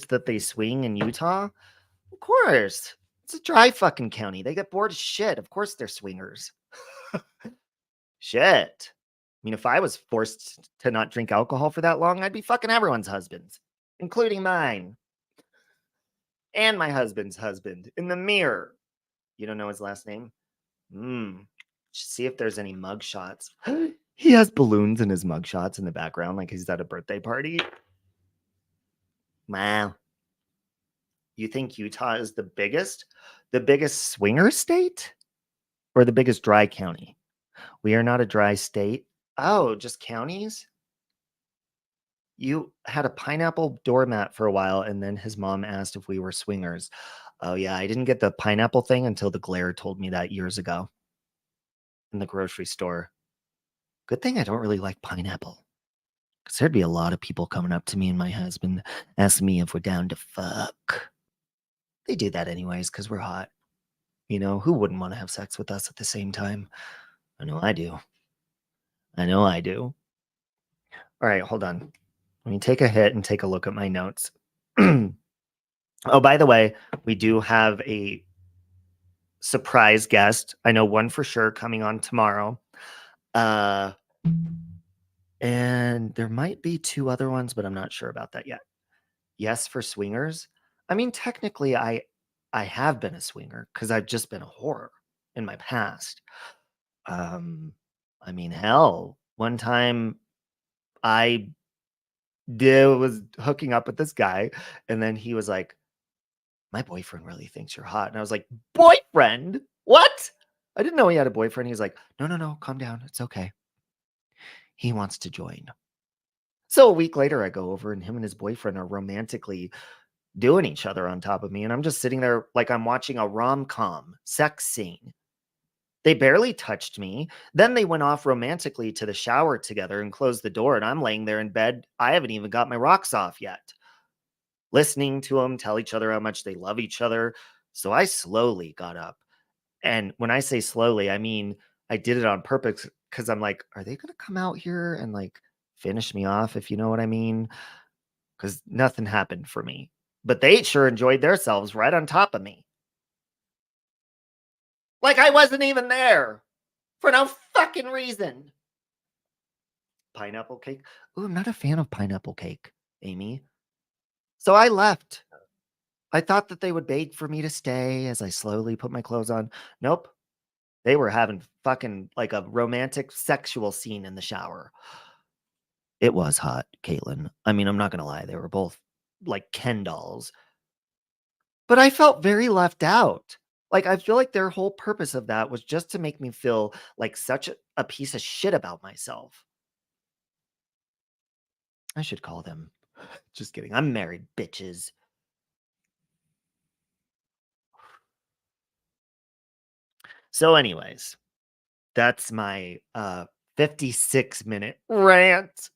S1: that they swing in Utah? Of course. It's a dry fucking county. They get bored as shit. Of course they're swingers. Shit. I mean, if I was forced to not drink alcohol for that long, I'd be fucking everyone's husbands, including mine and my husband's husband in the mirror. You don't know his last name? See if there's any mug shots. He has balloons in his mug shots in the background, like he's at a birthday party. Wow. You think Utah is the biggest swinger state or the biggest dry county? We are not a dry state. Oh, just counties? You had a pineapple doormat for a while, and then his mom asked if we were swingers. Oh, yeah, I didn't get the pineapple thing until the glare told me that years ago in the grocery store. Good thing I don't really like pineapple. Because there'd be a lot of people coming up to me and my husband asking me if we're down to fuck. They do that anyways because we're hot. You know, who wouldn't want to have sex with us at the same time? I know I do. I know I do. All right, hold on. Let me take a hit and take a look at my notes. Oh, by the way, we do have a surprise guest. I know one for sure coming on tomorrow. And there might be two other ones, but I'm not sure about that yet. Yes, for swingers. I mean, technically, I have been a swinger because I've just been a whore in my past. I mean, hell, one time I was hooking up with this guy, and then he was like, "My boyfriend really thinks you're hot," and I was like, "Boyfriend? What?" I didn't know he had a boyfriend. He's like, "No, calm down. It's okay. He wants to join." So a week later, I go over, and him and his boyfriend are romantically doing each other on top of me. And I'm just sitting there like I'm watching a rom-com sex scene. They barely touched me. Then they went off romantically to the shower together and closed the door, and I'm laying there in bed. I haven't even got my rocks off yet, listening to them tell each other how much they love each other. So I slowly got up. And when I say slowly, I mean I did it on purpose because I'm like, are they going to come out here and like finish me off, if you know what I mean? Because nothing happened for me. But they sure enjoyed themselves right on top of me. Like I wasn't even there for no fucking reason. Pineapple cake? Ooh, I'm not a fan of pineapple cake, Amy. So I left. I thought that they would beg for me to stay as I slowly put my clothes on. Nope. They were having fucking like a romantic sexual scene in the shower. It was hot, Caitlin. I mean, I'm not going to lie. They were both like Ken dolls. But I felt very left out. Like, I feel like their whole purpose of that was just to make me feel like such a piece of shit about myself. I should call them. Just kidding. I'm married, bitches. So, anyways, that's my 56-minute rant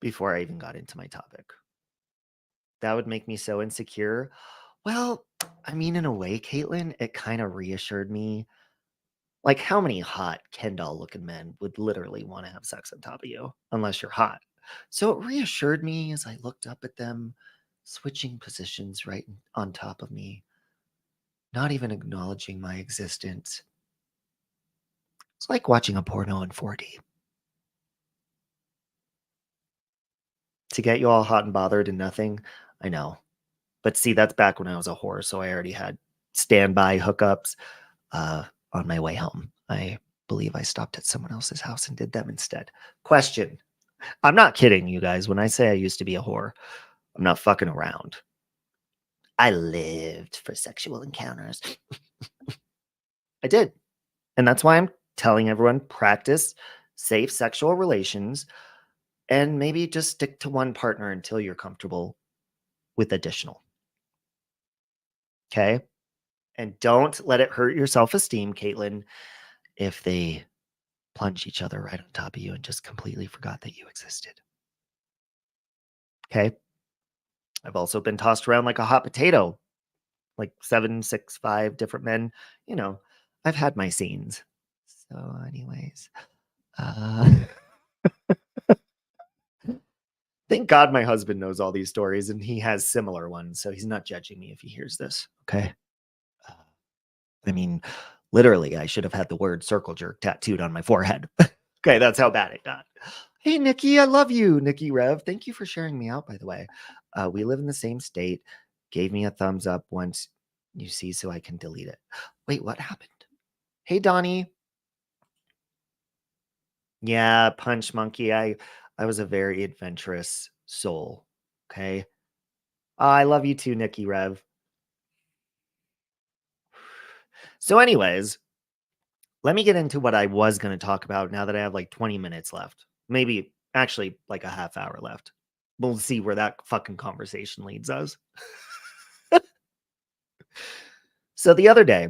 S1: before I even got into my topic. That would make me so insecure. Well, I mean, in a way, Caitlin, it kind of reassured me. Like, how many hot Ken doll looking men would literally want to have sex on top of you, unless you're hot? So it reassured me as I looked up at them, switching positions right on top of me, not even acknowledging my existence. It's like watching a porno in 4D. To get you all hot and bothered and nothing, I know. But see, that's back when I was a whore, so I already had standby hookups uh, on my way home. I believe I stopped at someone else's house and did them instead. Question. I'm not kidding, you guys. When I say I used to be a whore, I'm not fucking around. I lived for sexual encounters. I did. And that's why I'm telling everyone practice safe sexual relations and maybe just stick to one partner until you're comfortable with additional. Okay? And don't let it hurt your self esteem, Caitlin, if they plunge each other right on top of you and just completely forgot that you existed. Okay? I've also been tossed around like a hot potato, like 7, 6, 5 different men. You know, I've had my scenes. So, anyways, uh, thank God my husband knows all these stories and he has similar ones. So he's not judging me if he hears this. Okay. Uh, I mean, literally, I should have had the word circle jerk tattooed on my forehead. Okay, that's how bad it got. Hey, Nikki, I love you. Nikki Rev, thank you for sharing me out, by the way. We live in the same state. Gave me a thumbs up once you see, so I can delete it. Wait, what happened? Hey, Donnie. Yeah, Punch Monkey. I was a very adventurous soul. Okay. I love you too, Nikki Rev. So, anyways, let me get into what I was going to talk about now that I have like 20 minutes left. Maybe actually like a half hour left. We'll see where that fucking conversation leads us. So the other day,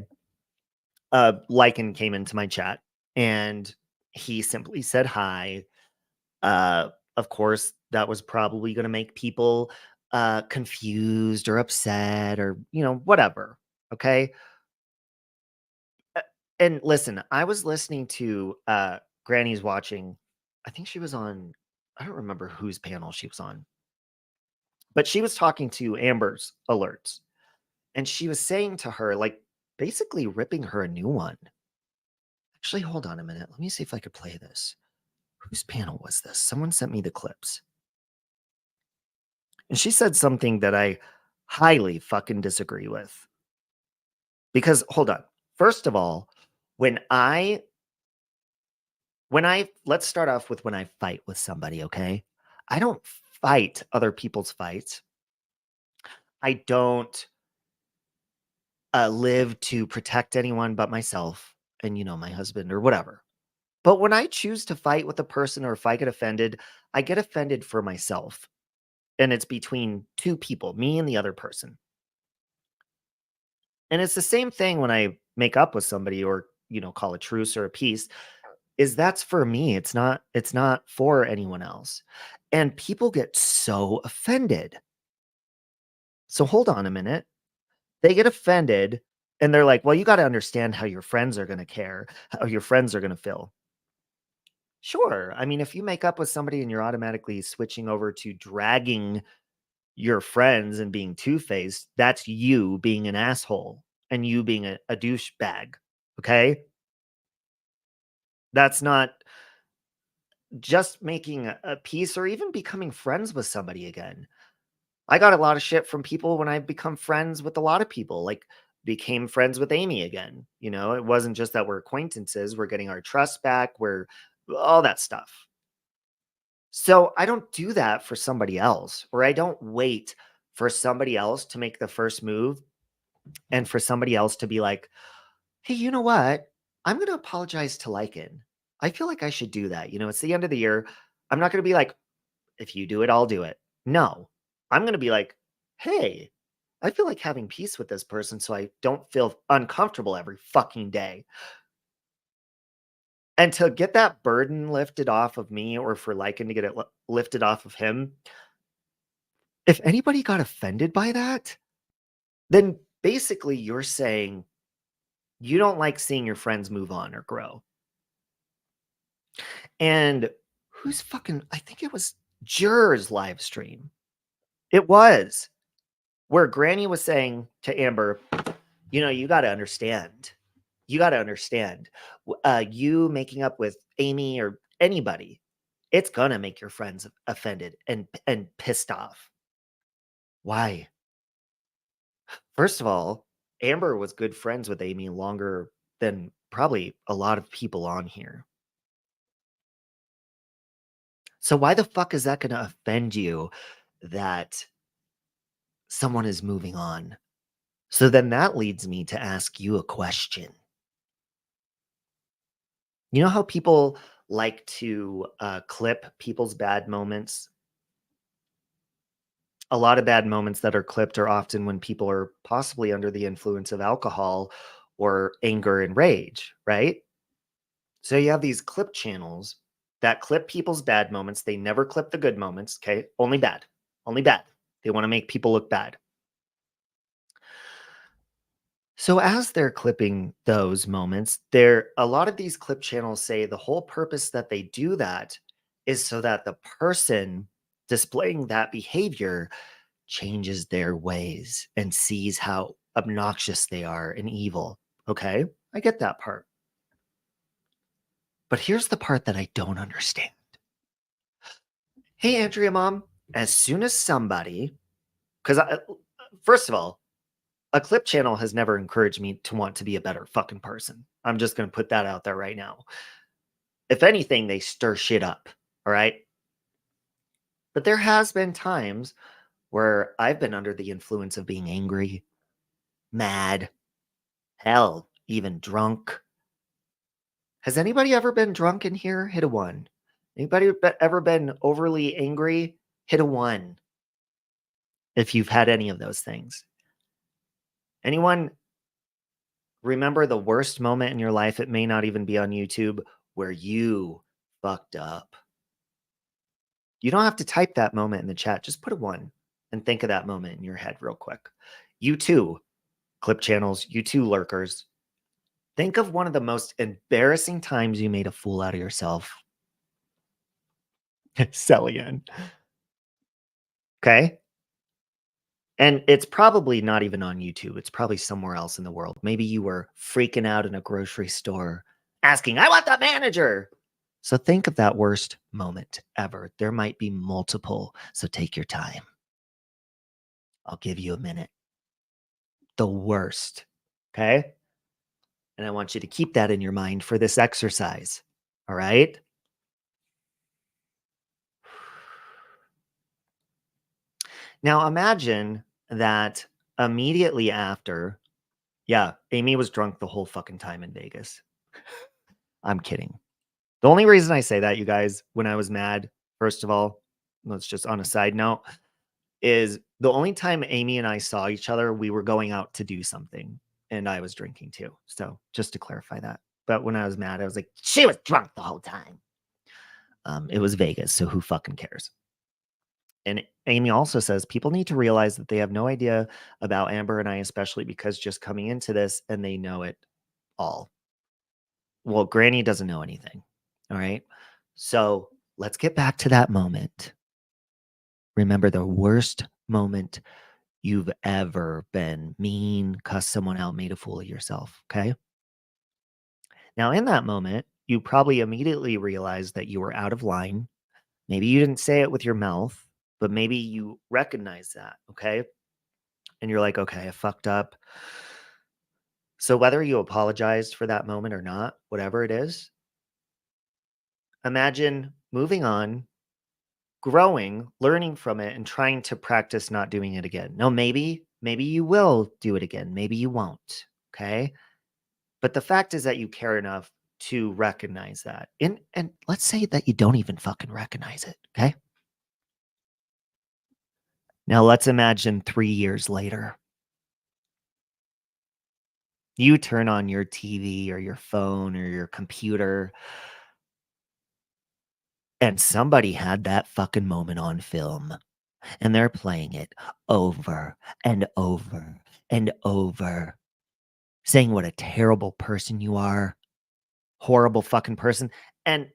S1: Lycan came into my chat and he simply said hi. Of course, that was probably going to make people confused or upset or, whatever. Okay. And listen, I was listening to Granny's watching. I think she was on, I don't remember whose panel she was on, but she was talking to Amber's alerts. And she was saying to her, like, basically ripping her a new one. Actually, hold on a minute. Let me see if I could play this. Whose panel was this? Someone sent me the clips. And she said something that I highly fucking disagree with. Because, hold on. First of all, when I let's start off with when I fight with somebody, okay? I don't fight other people's fights. I don't live to protect anyone but myself and, my husband or whatever. But when I choose to fight with a person or if I get offended for myself. And it's between two people, me and the other person. And it's the same thing when I make up with somebody or call a truce or a peace, is that's for me. It's not for anyone else. And people get so offended. So hold on a minute. They get offended and they're like, well, you got to understand how your friends are going to care, how your friends are going to feel. Sure. I mean, if you make up with somebody and you're automatically switching over to dragging your friends and being two-faced, that's you being an asshole and you being a douchebag. Okay. That's not just making a peace or even becoming friends with somebody again. I got a lot of shit from people when I become friends with a lot of people, like became friends with Amy again. It wasn't just that we're acquaintances, we're getting our trust back, we're all that stuff. So I don't do that for somebody else, or I don't wait for somebody else to make the first move and for somebody else to be like, hey, you know what? I'm going to apologize to Lycan. I feel like I should do that. It's the end of the year. I'm not going to be like, if you do it, I'll do it. No, I'm going to be like, hey, I feel like having peace with this person so I don't feel uncomfortable every fucking day. And to get that burden lifted off of me or for Lycan to get it lifted off of him, if anybody got offended by that, then basically you're saying you don't like seeing your friends move on or grow. And I think it was Jur's live stream. It was where Granny was saying to Amber, you got to understand. You got to understand. You making up with Amy or anybody, it's going to make your friends offended and pissed off. Why? First of all, Amber was good friends with Amy longer than probably a lot of people on here. So why the fuck is that going to offend you that someone is moving on? So then that leads me to ask you a question. You know how people like to clip people's bad moments? A lot of bad moments that are clipped are often when people are possibly under the influence of alcohol or anger and rage, right? So you have these clip channels that clip people's bad moments. They never clip the good moments. Okay. Only bad. Only bad. They want to make people look bad. So as they're clipping those moments, a lot of these clip channels say the whole purpose that they do that is so that the person displaying that behavior changes their ways and sees how obnoxious they are and evil. Okay? I get that part. But here's the part that I don't understand. Hey, Andrea, mom, as soon as somebody, because first of all, a clip channel has never encouraged me to want to be a better fucking person. I'm just going to put that out there right now. If anything, they stir shit up. All right. But there has been times where I've been under the influence of being angry, mad, hell, even drunk. Has anybody ever been drunk in here? Hit a one. Anybody ever been overly angry? Hit a one. If you've had any of those things. Anyone remember the worst moment in your life? It may not even be on YouTube where you fucked up. You don't have to type that moment in the chat. Just put a one and think of that moment in your head real quick. You too, clip channels, you too, lurkers. Think of one of the most embarrassing times you made a fool out of yourself. Sell again. Okay. And it's probably not even on YouTube. It's probably somewhere else in the world. Maybe you were freaking out in a grocery store asking, I want the manager. So think of that worst moment ever. There might be multiple. So take your time. I'll give you a minute. The worst. Okay. And I want you to keep that in your mind for this exercise. All right. Now imagine that immediately after, yeah, Amy was drunk the whole fucking time in Vegas. I'm kidding. The only reason I say that, you guys, when I was mad, first of all, let's just on a side note, is the only time Amy and I saw each other, we were going out to do something and I was drinking too. So just to clarify that. but when I was mad, I was like, she was drunk the whole time. It was Vegas, so who fucking cares? And Amy also says people need to realize that they have no idea about Amber and I, especially because just coming into this and they know it all. Well, Granny doesn't know anything. All right. So let's get back to that moment. Remember the worst moment you've ever been mean, cuss someone out, made a fool of yourself. Okay. Now, in that moment, you probably immediately realized that you were out of line. Maybe you didn't say it with your mouth, but maybe you recognize that. Okay. And you're like, okay, I fucked up. So whether you apologized for that moment or not, whatever it is, imagine moving on, growing, learning from it, and trying to practice not doing it again. No, maybe you will do it again. Maybe you won't. Okay. But the fact is that you care enough to recognize that. And let's say that you don't even fucking recognize it. Okay. Now let's imagine 3 years later. You turn on your TV or your phone or your computer, and somebody had that fucking moment on film, and they're playing it over and over and over, saying what a terrible person you are, horrible fucking person. And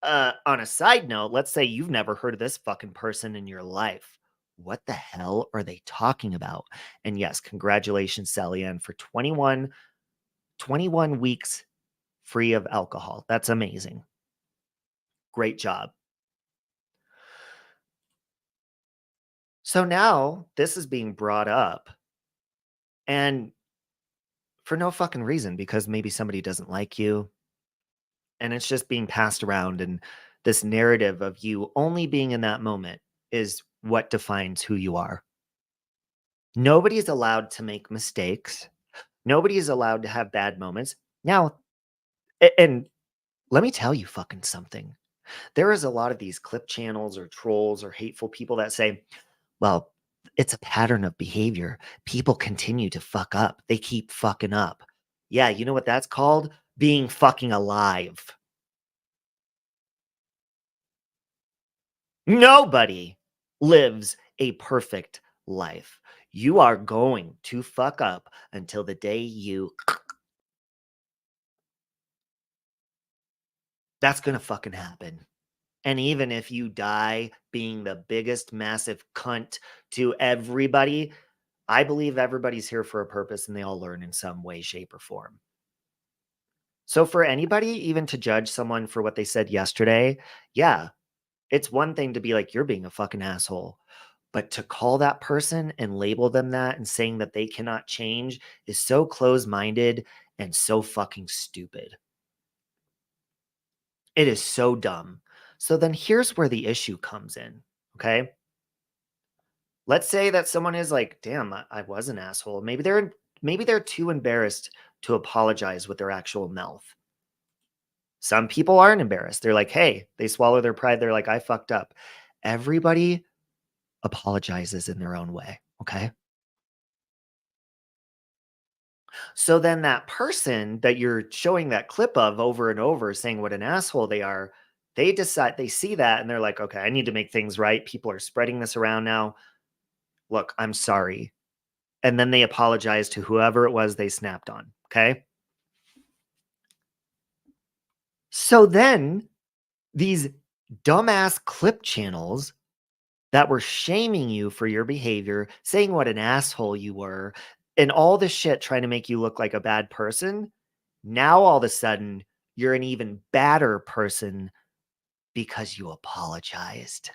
S1: on a side note, let's say you've never heard of this fucking person in your life. What the hell are they talking about? And yes, congratulations, Sally Ann, for 21 weeks free of alcohol. That's amazing. Great job. So now this is being brought up, and for no fucking reason, because maybe somebody doesn't like you, and it's just being passed around, and this narrative of you only being in that moment is what defines who you are. Nobody is allowed to make mistakes. Nobody is allowed to have bad moments. Now, and let me tell you fucking something. There is a lot of these clip channels or trolls or hateful people that say, well, it's a pattern of behavior. People continue to fuck up. They keep fucking up. Yeah, you know what that's called? Being fucking alive. Nobody lives a perfect life. You are going to fuck up until the day you. That's going to fucking happen. And even if you die being the biggest massive cunt to everybody, I believe everybody's here for a purpose and they all learn in some way, shape, or form. So for anybody even to judge someone for what they said yesterday, yeah, it's one thing to be like, you're being a fucking asshole. But to call that person and label them that and saying that they cannot change is so close-minded and so fucking stupid. It is so dumb. So then here's where the issue comes in, okay? Let's say that someone is like, damn, I was an asshole. Maybe they're too embarrassed to apologize with their actual mouth. Some people aren't embarrassed. They're like, hey, they swallow their pride. They're like, I fucked up. Everybody apologizes in their own way. Okay. So then that person that you're showing that clip of over and over saying what an asshole they are, they see that and they're like, okay, I need to make things right. People are spreading this around now. Look, I'm sorry. And then they apologize to whoever it was they snapped on. Okay. So then these dumbass clip channels that were shaming you for your behavior, saying what an asshole you were, and all this shit trying to make you look like a bad person. Now, all of a sudden, you're an even badder person because you apologized.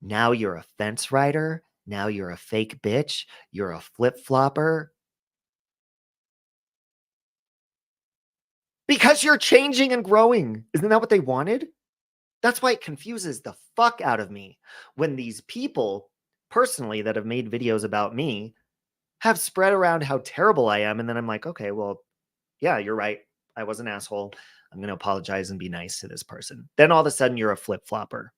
S1: Now you're a fence rider. Now you're a fake bitch. You're a flip flopper because you're changing and growing. Isn't that what they wanted? That's why it confuses the fuck out of me when these people, personally, that have made videos about me, have spread around how terrible I am. And then I'm like, okay, well, yeah, you're right. I was an asshole. I'm going to apologize and be nice to this person. Then all of a sudden you're a flip flopper.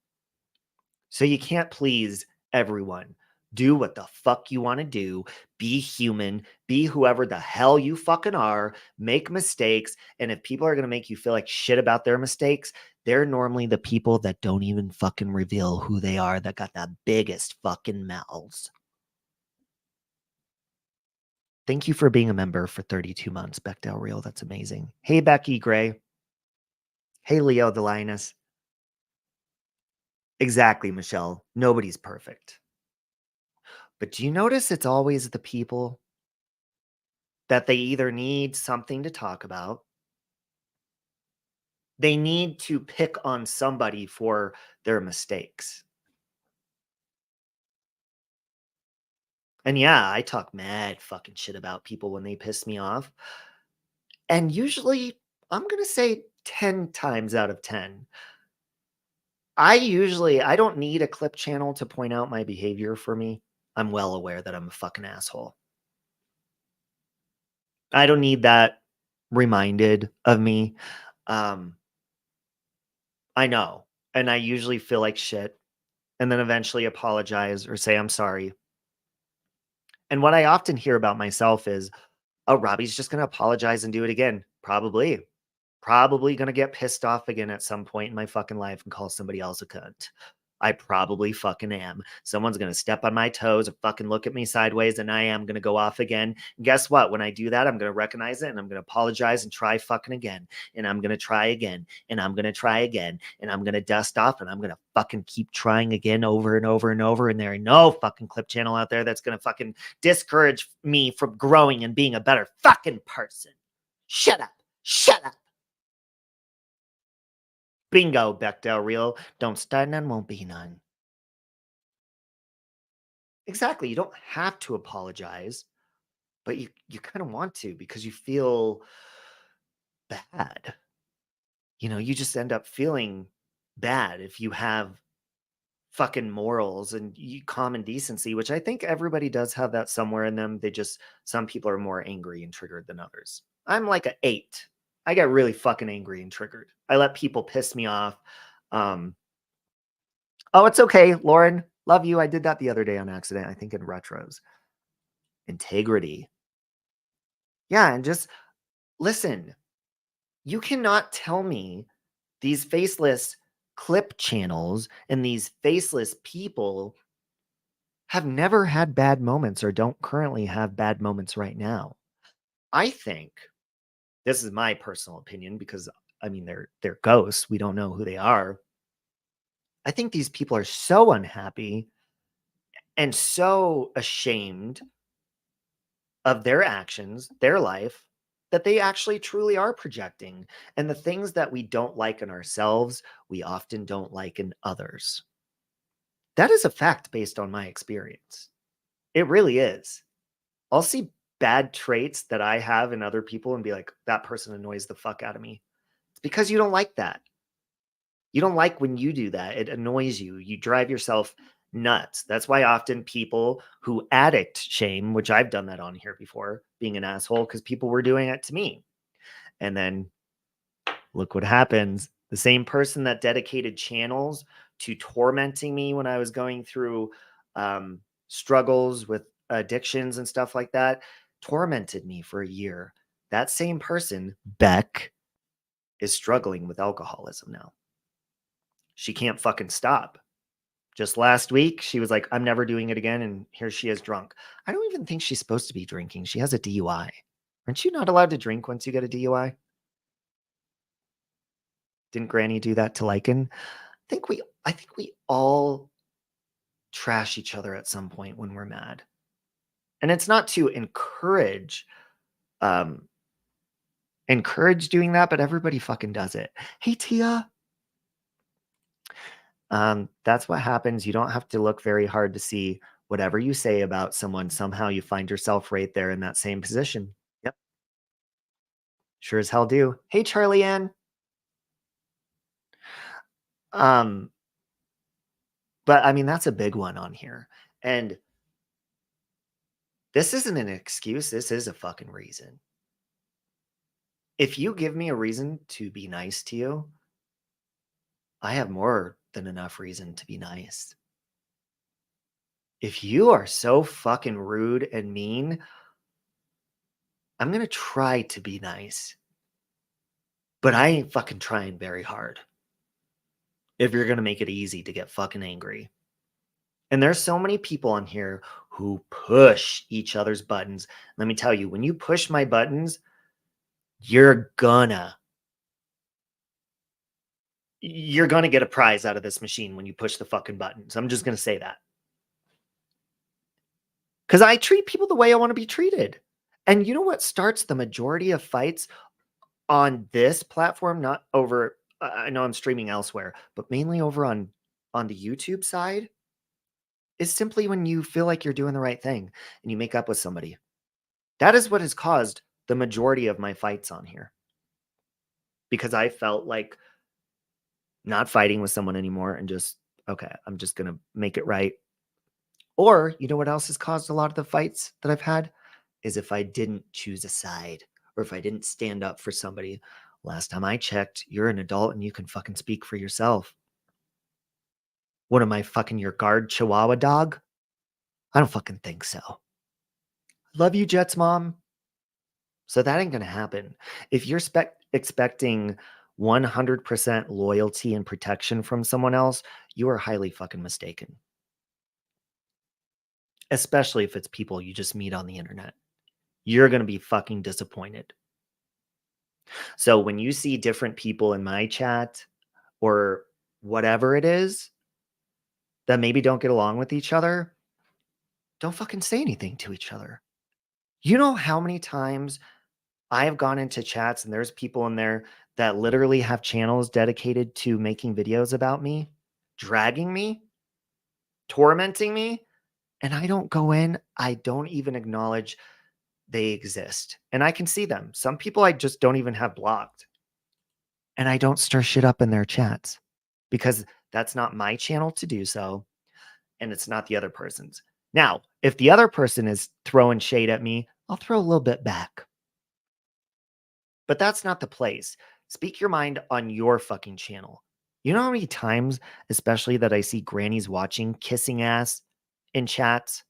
S1: So you can't please everyone. Do what the fuck you want to do. Be human. Be whoever the hell you fucking are. Make mistakes. And if people are going to make you feel like shit about their mistakes, they're normally the people that don't even fucking reveal who they are, that got the biggest fucking mouths. Thank you for being a member for 32 months, Bechdel Real. That's amazing. Hey, Becky Gray. Hey, Leo the Lioness. Exactly, Michelle. Nobody's perfect. But do you notice it's always the people that they either need something to talk about, they need to pick on somebody for their mistakes. And yeah, I talk mad fucking shit about people when they piss me off. And usually, I'm going to say 10 times out of 10, I don't need a clip channel to point out my behavior for me. I'm well aware that I'm a fucking asshole. I don't need that reminded of me. Um, I know. And I usually feel like shit and then eventually apologize or say I'm sorry. And what I often hear about myself is, oh, Robbie's just going to apologize and do it again. Probably going to get pissed off again at some point in my fucking life and call somebody else a cunt. I probably fucking am. Someone's going to step on my toes or fucking look at me sideways and I am going to go off again. And guess what? When I do that, I'm going to recognize it and I'm going to apologize and try fucking again. And I'm going to try again. And I'm going to try again. And I'm going to dust off and I'm going to fucking keep trying again over and over and over. And there ain't no fucking clip channel out there that's going to fucking discourage me from growing and being a better fucking person. Shut up. Shut up. Bingo, Bechdel Real. Don't start none, won't be none. Exactly. You don't have to apologize, but you kind of want to because you feel bad. You know, you just end up feeling bad if you have fucking morals and common decency, which I think everybody does have that somewhere in them. Some people are more angry and triggered than others. I'm like an 8. I get really fucking angry and triggered. I let people piss me off. Oh, it's okay, Lauren. Love you. I did that the other day on accident, I think in retros. Integrity. Yeah, and just listen. You cannot tell me these faceless clip channels and these faceless people have never had bad moments or don't currently have bad moments right now. I think this is my personal opinion because I mean they're ghosts. We don't know who they are. I think these people are so unhappy and so ashamed of their actions, their life, that they actually truly are projecting. And the things that we don't like in ourselves, we often don't like in others. That is a fact based on my experience. It really is. I'll see bad traits that I have in other people and be like, that person annoys the fuck out of me. It's because you don't like that. You don't like when you do that. It annoys you. You drive yourself nuts. That's why often people who addict shame, which I've done that on here before, being an asshole, because people were doing it to me. And then look what happens. The same person that dedicated channels to tormenting me when I was going through struggles with addictions and stuff like that, tormented me for a year. That same person, Beck, is struggling with alcoholism now. She can't fucking stop. Just last week, she was like, I'm never doing it again. And here she is drunk. I don't even think she's supposed to be drinking. She has a DUI. Aren't you not allowed to drink once you get a DUI? Didn't Granny do that to Lycan? I think we all trash each other at some point when we're mad. And it's not to um, encourage doing that, but everybody fucking does it. Hey, Tia. That's what happens. You don't have to look very hard to see whatever you say about someone. Somehow you find yourself right there in that same position. Yep. Sure as hell do. Hey, Charlie Ann. Um, but I mean, that's a big one on here. And this isn't an excuse. This is a fucking reason. If you give me a reason to be nice to you, I have more than enough reason to be nice. if you are so fucking rude and mean, I'm going to try to be nice. But I ain't fucking trying very hard if you're going to make it easy to get fucking angry. And there's so many people on here who push each other's buttons. Let me tell you, when you push my buttons, you're gonna get a prize out of this machine when you push the fucking buttons. I'm just gonna say that. Because I treat people the way I want to be treated. And you know what starts the majority of fights on this platform, not over, I know I'm streaming elsewhere, but mainly over on the YouTube side, is simply when you feel like you're doing the right thing and you make up with somebody. That is what has caused the majority of my fights on here. Because I felt like not fighting with someone anymore and just, okay, I'm just going to make it right. Or, you know what else has caused a lot of the fights that I've had? Is if I didn't choose a side or if I didn't stand up for somebody. Last time I checked, you're an adult and you can fucking speak for yourself. What am I, fucking your guard chihuahua dog? I don't fucking think so. Love you, Jets mom. So that ain't going to happen. If you're expecting 100% loyalty and protection from someone else, you are highly fucking mistaken. Especially if it's people you just meet on the internet. You're going to be fucking disappointed. So when you see different people in my chat or whatever it is that maybe don't get along with each other, don't fucking say anything to each other. You know how many times I have gone into chats and there's people in there that literally have channels dedicated to making videos about me, dragging me, tormenting me, and I don't go in. I don't even acknowledge they exist. And I can see them. Some people I just don't even have blocked. And I don't stir shit up in their chats because that's not my channel to do so. And it's not the other person's. Now, if the other person is throwing shade at me, I'll throw a little bit back. But that's not the place. Speak your mind on your fucking channel. You know how many times, especially that I see grannies watching, kissing ass in chats?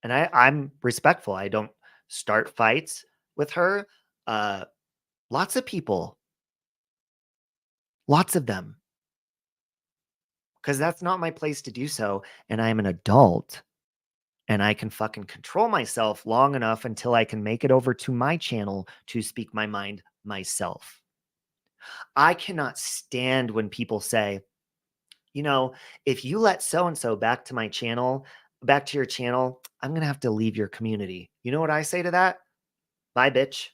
S1: And I'm respectful. I don't start fights with her. Lots of people, lots of them, because that's not my place to do so. And I'm an adult and I can fucking control myself long enough until I can make it over to my channel to speak my mind myself. I cannot stand when people say, you know, if you let so-and-so back to my channel, back to your channel, I'm going to have to leave your community. You know what I say to that? Bye, bitch.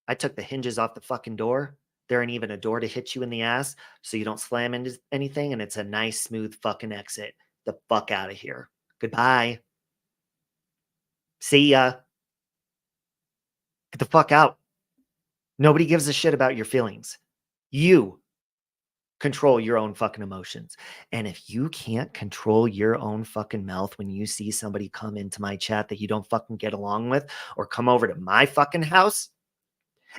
S1: I took the hinges off the fucking door. There ain't even a door to hit you in the ass so you don't slam into anything, and it's a nice, smooth fucking exit. The fuck out of here. Goodbye. See ya. Get the fuck out. Nobody gives a shit about your feelings. You control your own fucking emotions. And if you can't control your own fucking mouth when you see somebody come into my chat that you don't fucking get along with or come over to my fucking house,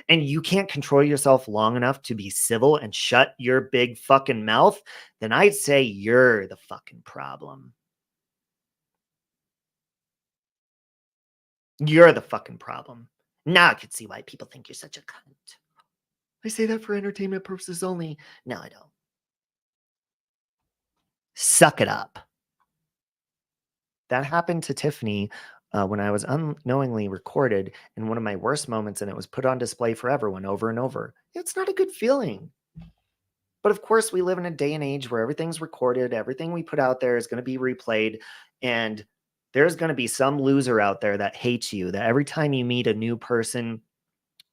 S1: and you can't control yourself long enough to be civil and shut your big fucking mouth, then I'd say you're the fucking problem. You're the fucking problem. Now I can see why people think you're such a cunt. I say that for entertainment purposes only. No, I don't. Suck it up. That happened to Tiffany when I was unknowingly recorded in one of my worst moments, and it was put on display for everyone over and over. It's not a good feeling. But of course, we live in a day and age where everything's recorded. Everything we put out there is going to be replayed. And there's going to be some loser out there that hates you, that every time you meet a new person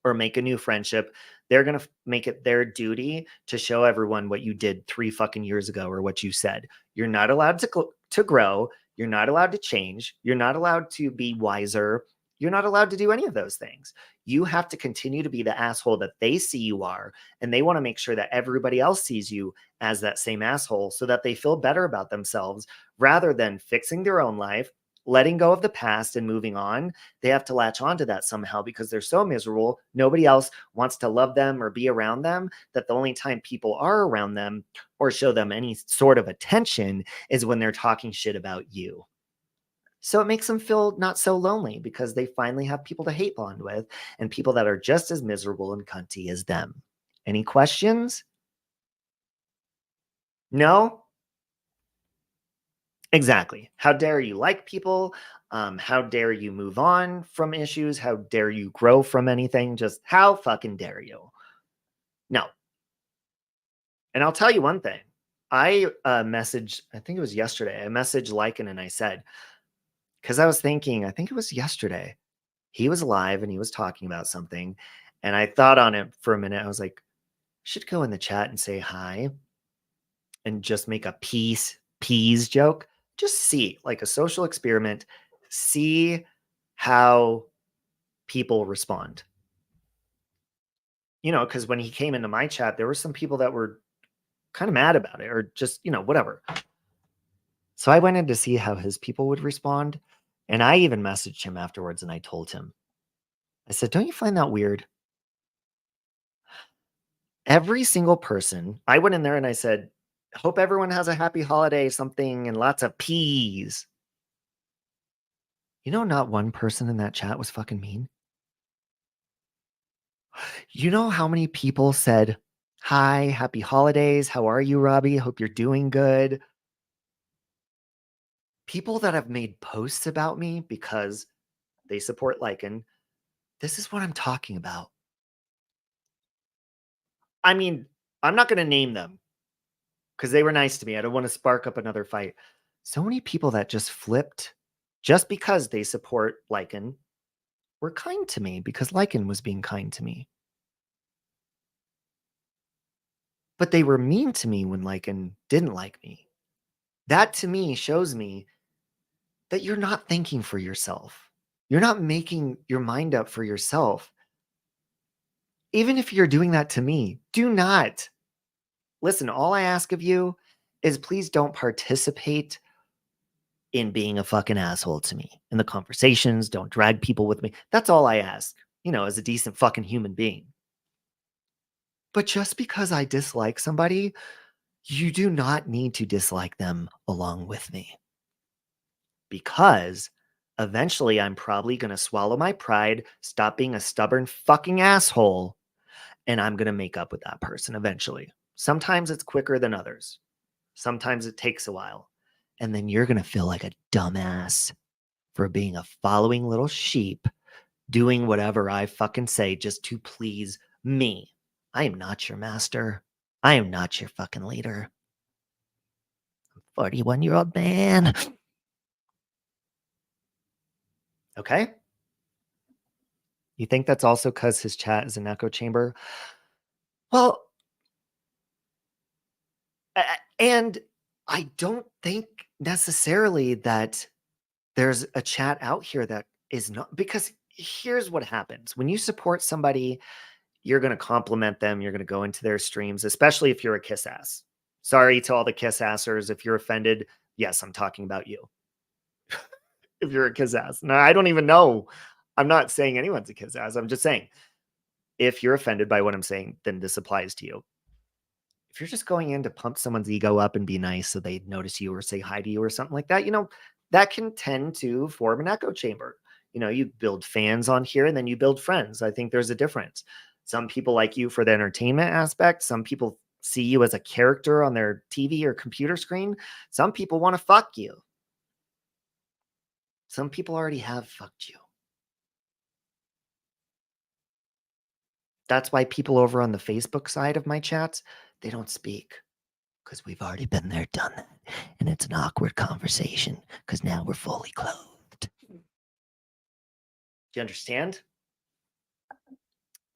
S1: or make a new friendship, they're going to make it their duty to show everyone what you did 3 fucking years ago or what you said. You're not allowed to grow. You're not allowed to change. You're not allowed to be wiser. You're not allowed to do any of those things. You have to continue to be the asshole that they see you are. And they want to make sure that everybody else sees you as that same asshole so that they feel better about themselves rather than fixing their own life, letting go of the past and moving on, they have to latch onto that somehow because they're so miserable. Nobody else wants to love them or be around them, that the only time people are around them or show them any sort of attention is when they're talking shit about you. So it makes them feel not so lonely because they finally have people to hate bond with and people that are just as miserable and cunty as them. Any questions? No? Exactly. How dare you like people? How dare you move on from issues? How dare you grow from anything? Just how fucking dare you? No. And I'll tell you one thing. I messaged, I think it was yesterday, I messaged Lycan and I said, because I was thinking, I think it was yesterday, he was live and he was talking about something. And I thought on it for a minute. I was like, I should go in the chat and say hi and just make a peas joke. Just see, like a social experiment, see how people respond. You know, because when he came into my chat, there were some people that were kind of mad about it or just, whatever. So I went in to see how his people would respond. And I even messaged him afterwards and I told him, I said, don't you find that weird? Every single person, I went in there and I said, hope everyone has a happy holiday, something, and lots of peas. Not one person in that chat was fucking mean. You know how many people said, hi, happy holidays. How are you, Robbie? Hope you're doing good. People that have made posts about me because they support Lycan. This is what I'm talking about. I mean, I'm not going to name them because they were nice to me. I don't want to spark up another fight. So many people that just flipped just because they support Lycan were kind to me because Lycan was being kind to me. But they were mean to me when Lycan didn't like me. That to me shows me that you're not thinking for yourself. You're not making your mind up for yourself. Even if you're doing that to me, do not. Listen, all I ask of you is please don't participate in being a fucking asshole to me in the conversations. Don't drag people with me. That's all I ask, as a decent fucking human being. But just because I dislike somebody, you do not need to dislike them along with me. Because eventually I'm probably going to swallow my pride, stop being a stubborn fucking asshole, and I'm going to make up with that person eventually. Sometimes it's quicker than others. Sometimes it takes a while. And then you're going to feel like a dumbass for being a following little sheep, doing whatever I fucking say just to please me. I am not your master. I am not your fucking leader. 41-year-old man. Okay? You think that's also because his chat is an echo chamber? Well, and I don't think necessarily that there's a chat out here that is not, because here's what happens. When you support somebody, you're going to compliment them. You're going to go into their streams, especially if you're a kiss ass. Sorry to all the kiss assers. If you're offended, yes, I'm talking about you. If you're a kiss ass. No, I don't even know. I'm not saying anyone's a kiss ass. I'm just saying if you're offended by what I'm saying, then this applies to you. If you're just going in to pump someone's ego up and be nice so they notice you or say hi to you or something like that, that can tend to form an echo chamber. You build fans on here and then you build friends. I think there's a difference. Some people like you for the entertainment aspect. Some people see you as a character on their TV or computer screen. Some people want to fuck you. Some people already have fucked you. That's why people over on the Facebook side of my chats, they don't speak. Because we've already been there, done that. And it's an awkward conversation because now we're fully clothed. Do you understand?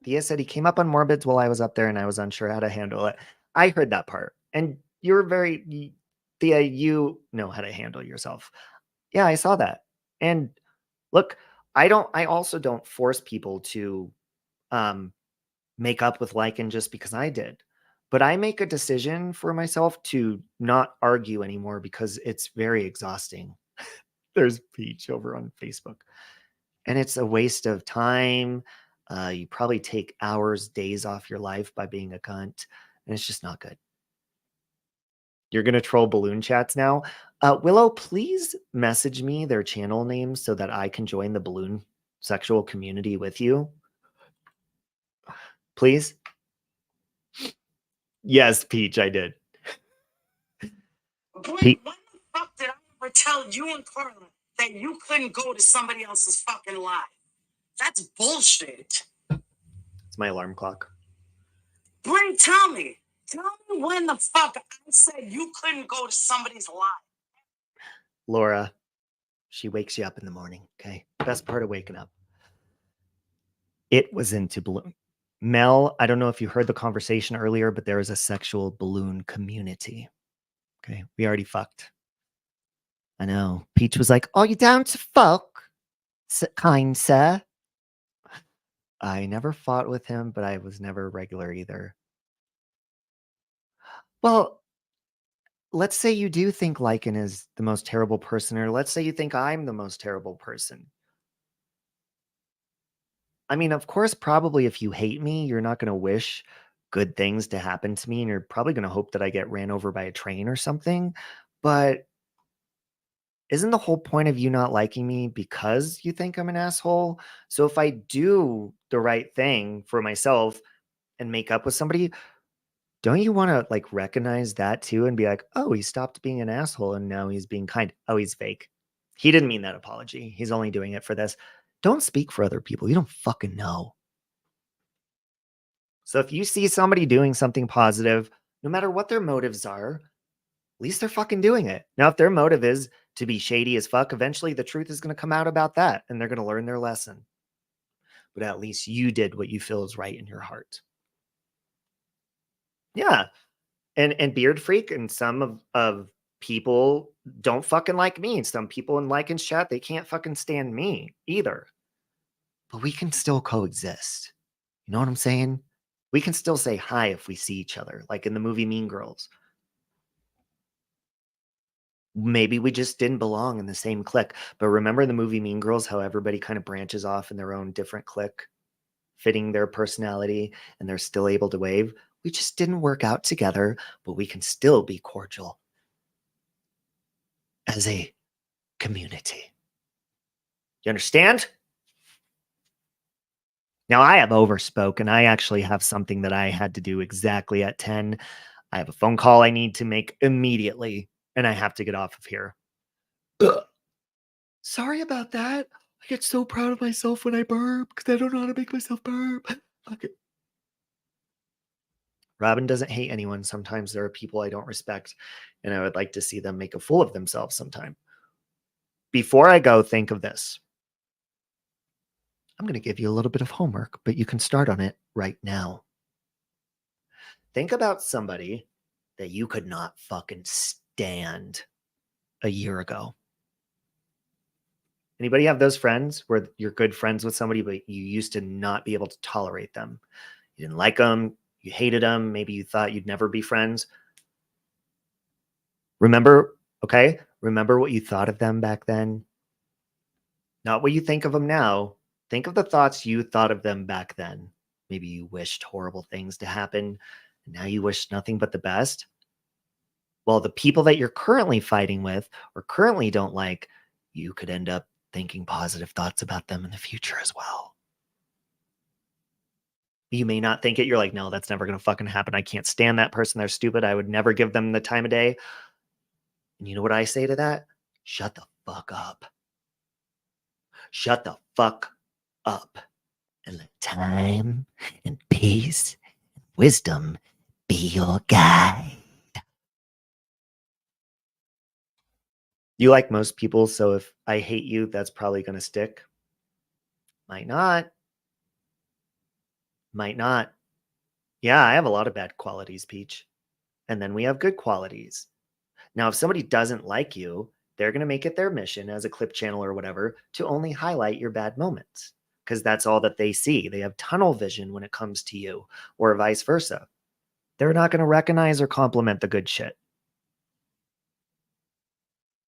S1: Thea said he came up on Morbids while I was up there and I was unsure how to handle it. I heard that part. And you're Thea, you know how to handle yourself. Yeah, I saw that. And look, I also don't force people to make up with Lycan just because I did. But I make a decision for myself to not argue anymore because it's very exhausting. There's Peach over on Facebook. And it's a waste of time. You probably take hours, days off your life by being a cunt. And it's just not good. You're going to troll balloon chats now. Willow, please message me their channel names so that I can join the balloon sexual community with you. Please. Yes, Peach, I did.
S3: Boy, when the fuck did I ever tell you and Carla that you couldn't go to somebody else's fucking live? That's bullshit.
S1: It's my alarm clock.
S3: Bray, tell me when the fuck I said you couldn't go to somebody's live.
S1: Laura, she wakes you up in the morning, okay? Best part of waking up. It was into balloon. Mel, I don't know if you heard the conversation earlier, but there is a sexual balloon community. Okay, we already fucked. I know. Peach was like, "Are you down to fuck, kind sir?" I never fought with him, but I was never regular either. Well, let's say you do think Lycan is the most terrible person, or let's say you think I'm the most terrible person. I mean, of course, probably if you hate me, you're not going to wish good things to happen to me, and you're probably going to hope that I get ran over by a train or something. But isn't the whole point of you not liking me because you think I'm an asshole? So if I do the right thing for myself and make up with somebody, don't you want to like recognize that too and be like, oh, he stopped being an asshole and now he's being kind. Oh, he's fake. He didn't mean that apology. He's only doing it for this. Don't speak for other people. You don't fucking know. So if you see somebody doing something positive, no matter what their motives are, at least they're fucking doing it. Now, if their motive is to be shady as fuck, eventually the truth is going to come out about that and they're going to learn their lesson. But at least you did what you feel is right in your heart. Yeah. And Beard Freak and some of people don't fucking like me. And some people in Lycan's chat, they can't fucking stand me either. But we can still coexist. You know what I'm saying? We can still say hi if we see each other, like in the movie Mean Girls. Maybe we just didn't belong in the same clique. But remember in the movie Mean Girls, how everybody kind of branches off in their own different clique, fitting their personality, and they're still able to wave? We just didn't work out together, but we can still be cordial as a community. You understand? Now, I have overspoken. I actually have something that I had to do exactly at 10. I have a phone call I need to make immediately, and I have to get off of here. Ugh. Sorry about that. I get so proud of myself when I burp because I don't know how to make myself burp. Okay. Robin doesn't hate anyone. Sometimes there are people I don't respect, and I would like to see them make a fool of themselves sometime. Before I go, think of this. I'm going to give you a little bit of homework, but you can start on it right now. Think about somebody that you could not fucking stand a year ago. Anybody have those friends where you're good friends with somebody, but you used to not be able to tolerate them? You didn't like them. You hated them. Maybe you thought you'd never be friends. Remember, okay? Remember what you thought of them back then? Not what you think of them now. Think of the thoughts you thought of them back then. Maybe you wished horrible things to happen, and now you wish nothing but the best. Well, the people that you're currently fighting with or currently don't like, you could end up thinking positive thoughts about them in the future as well. You may not think it. You're like, no, that's never going to fucking happen. I can't stand that person. They're stupid. I would never give them the time of day. And you know what I say to that? Shut the fuck up. Shut the fuck up. And let time and peace and wisdom be your guide. You like most people, so if I hate you, that's probably going to stick. Might not. Might not. Yeah, I have a lot of bad qualities, Peach. And then we have good qualities. Now, if somebody doesn't like you, they're going to make it their mission as a clip channel or whatever to only highlight your bad moments because that's all that they see. They have tunnel vision when it comes to you or vice versa. They're not going to recognize or compliment the good shit.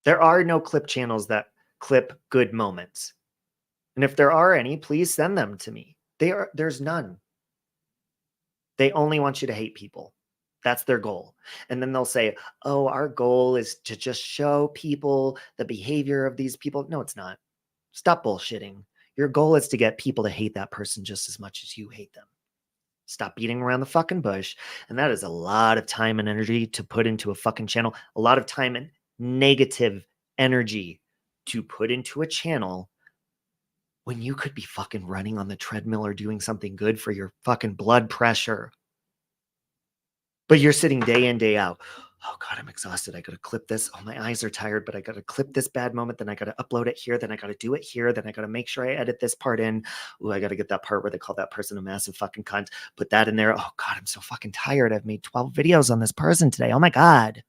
S1: There are no clip channels that clip good moments. And if there are any, please send them to me. There's none. They only want you to hate people. That's their goal. And then they'll say, oh, our goal is to just show people the behavior of these people. No, it's not. Stop bullshitting. Your goal is to get people to hate that person just as much as you hate them. Stop beating around the fucking bush. And that is a lot of time and energy to put into a fucking channel. A lot of time and negative energy to put into a channel when you could be fucking running on the treadmill or doing something good for your fucking blood pressure. But you're sitting day in, day out. Oh God, I'm exhausted. I got to clip this. Oh, my eyes are tired, but I got to clip this bad moment. Then I got to upload it here. Then I got to do it here. Then I got to make sure I edit this part in. Ooh, I got to get that part where they call that person a massive fucking cunt. Put that in there. Oh God, I'm so fucking tired. I've made 12 videos on this person today. Oh my God.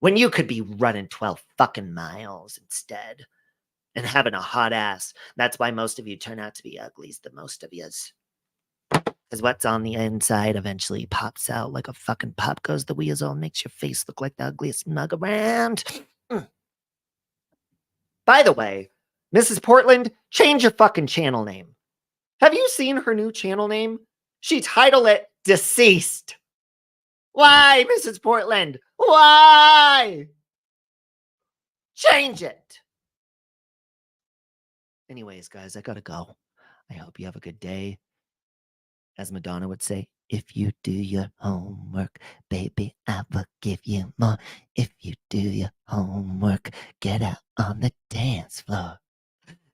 S1: When you could be running 12 fucking miles instead and having a hot ass. That's why most of you turn out to be uglies, the most of yous. Because what's on the inside eventually pops out like a fucking pop goes the weasel and makes your face look like the ugliest mug around. By the way, Mrs. Portland, change your fucking channel name. Have you seen her new channel name? She titled it Deceased. Why, Mrs. Portland? Why? Change it. Anyways, guys, I gotta go. I hope you have a good day. As Madonna would say, if you do your homework, baby, I will give you more. If you do your homework, get out on the dance floor.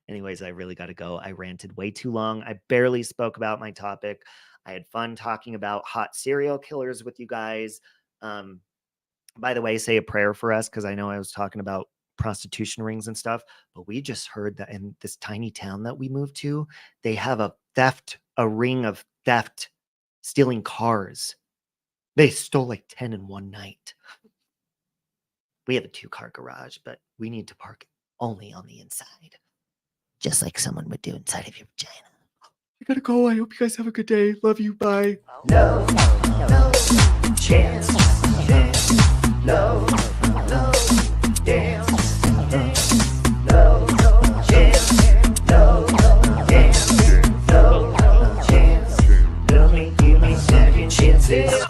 S1: Anyways, I really got to go. I ranted way too long. I barely spoke about my topic. I had fun talking about hot serial killers with you guys. By the way, say a prayer for us, because I know I was talking about prostitution rings and stuff, but we just heard that in this tiny town that we moved to, they have a ring of theft, stealing cars. They stole like 10 in one night. We have a 2-car garage, but we need to park only on the inside, just like someone would do inside of your vagina. I gotta go. I hope you guys have a good day. Love you. Bye. No chance. No dance. No chance. No dance. No chance. Give me second chances.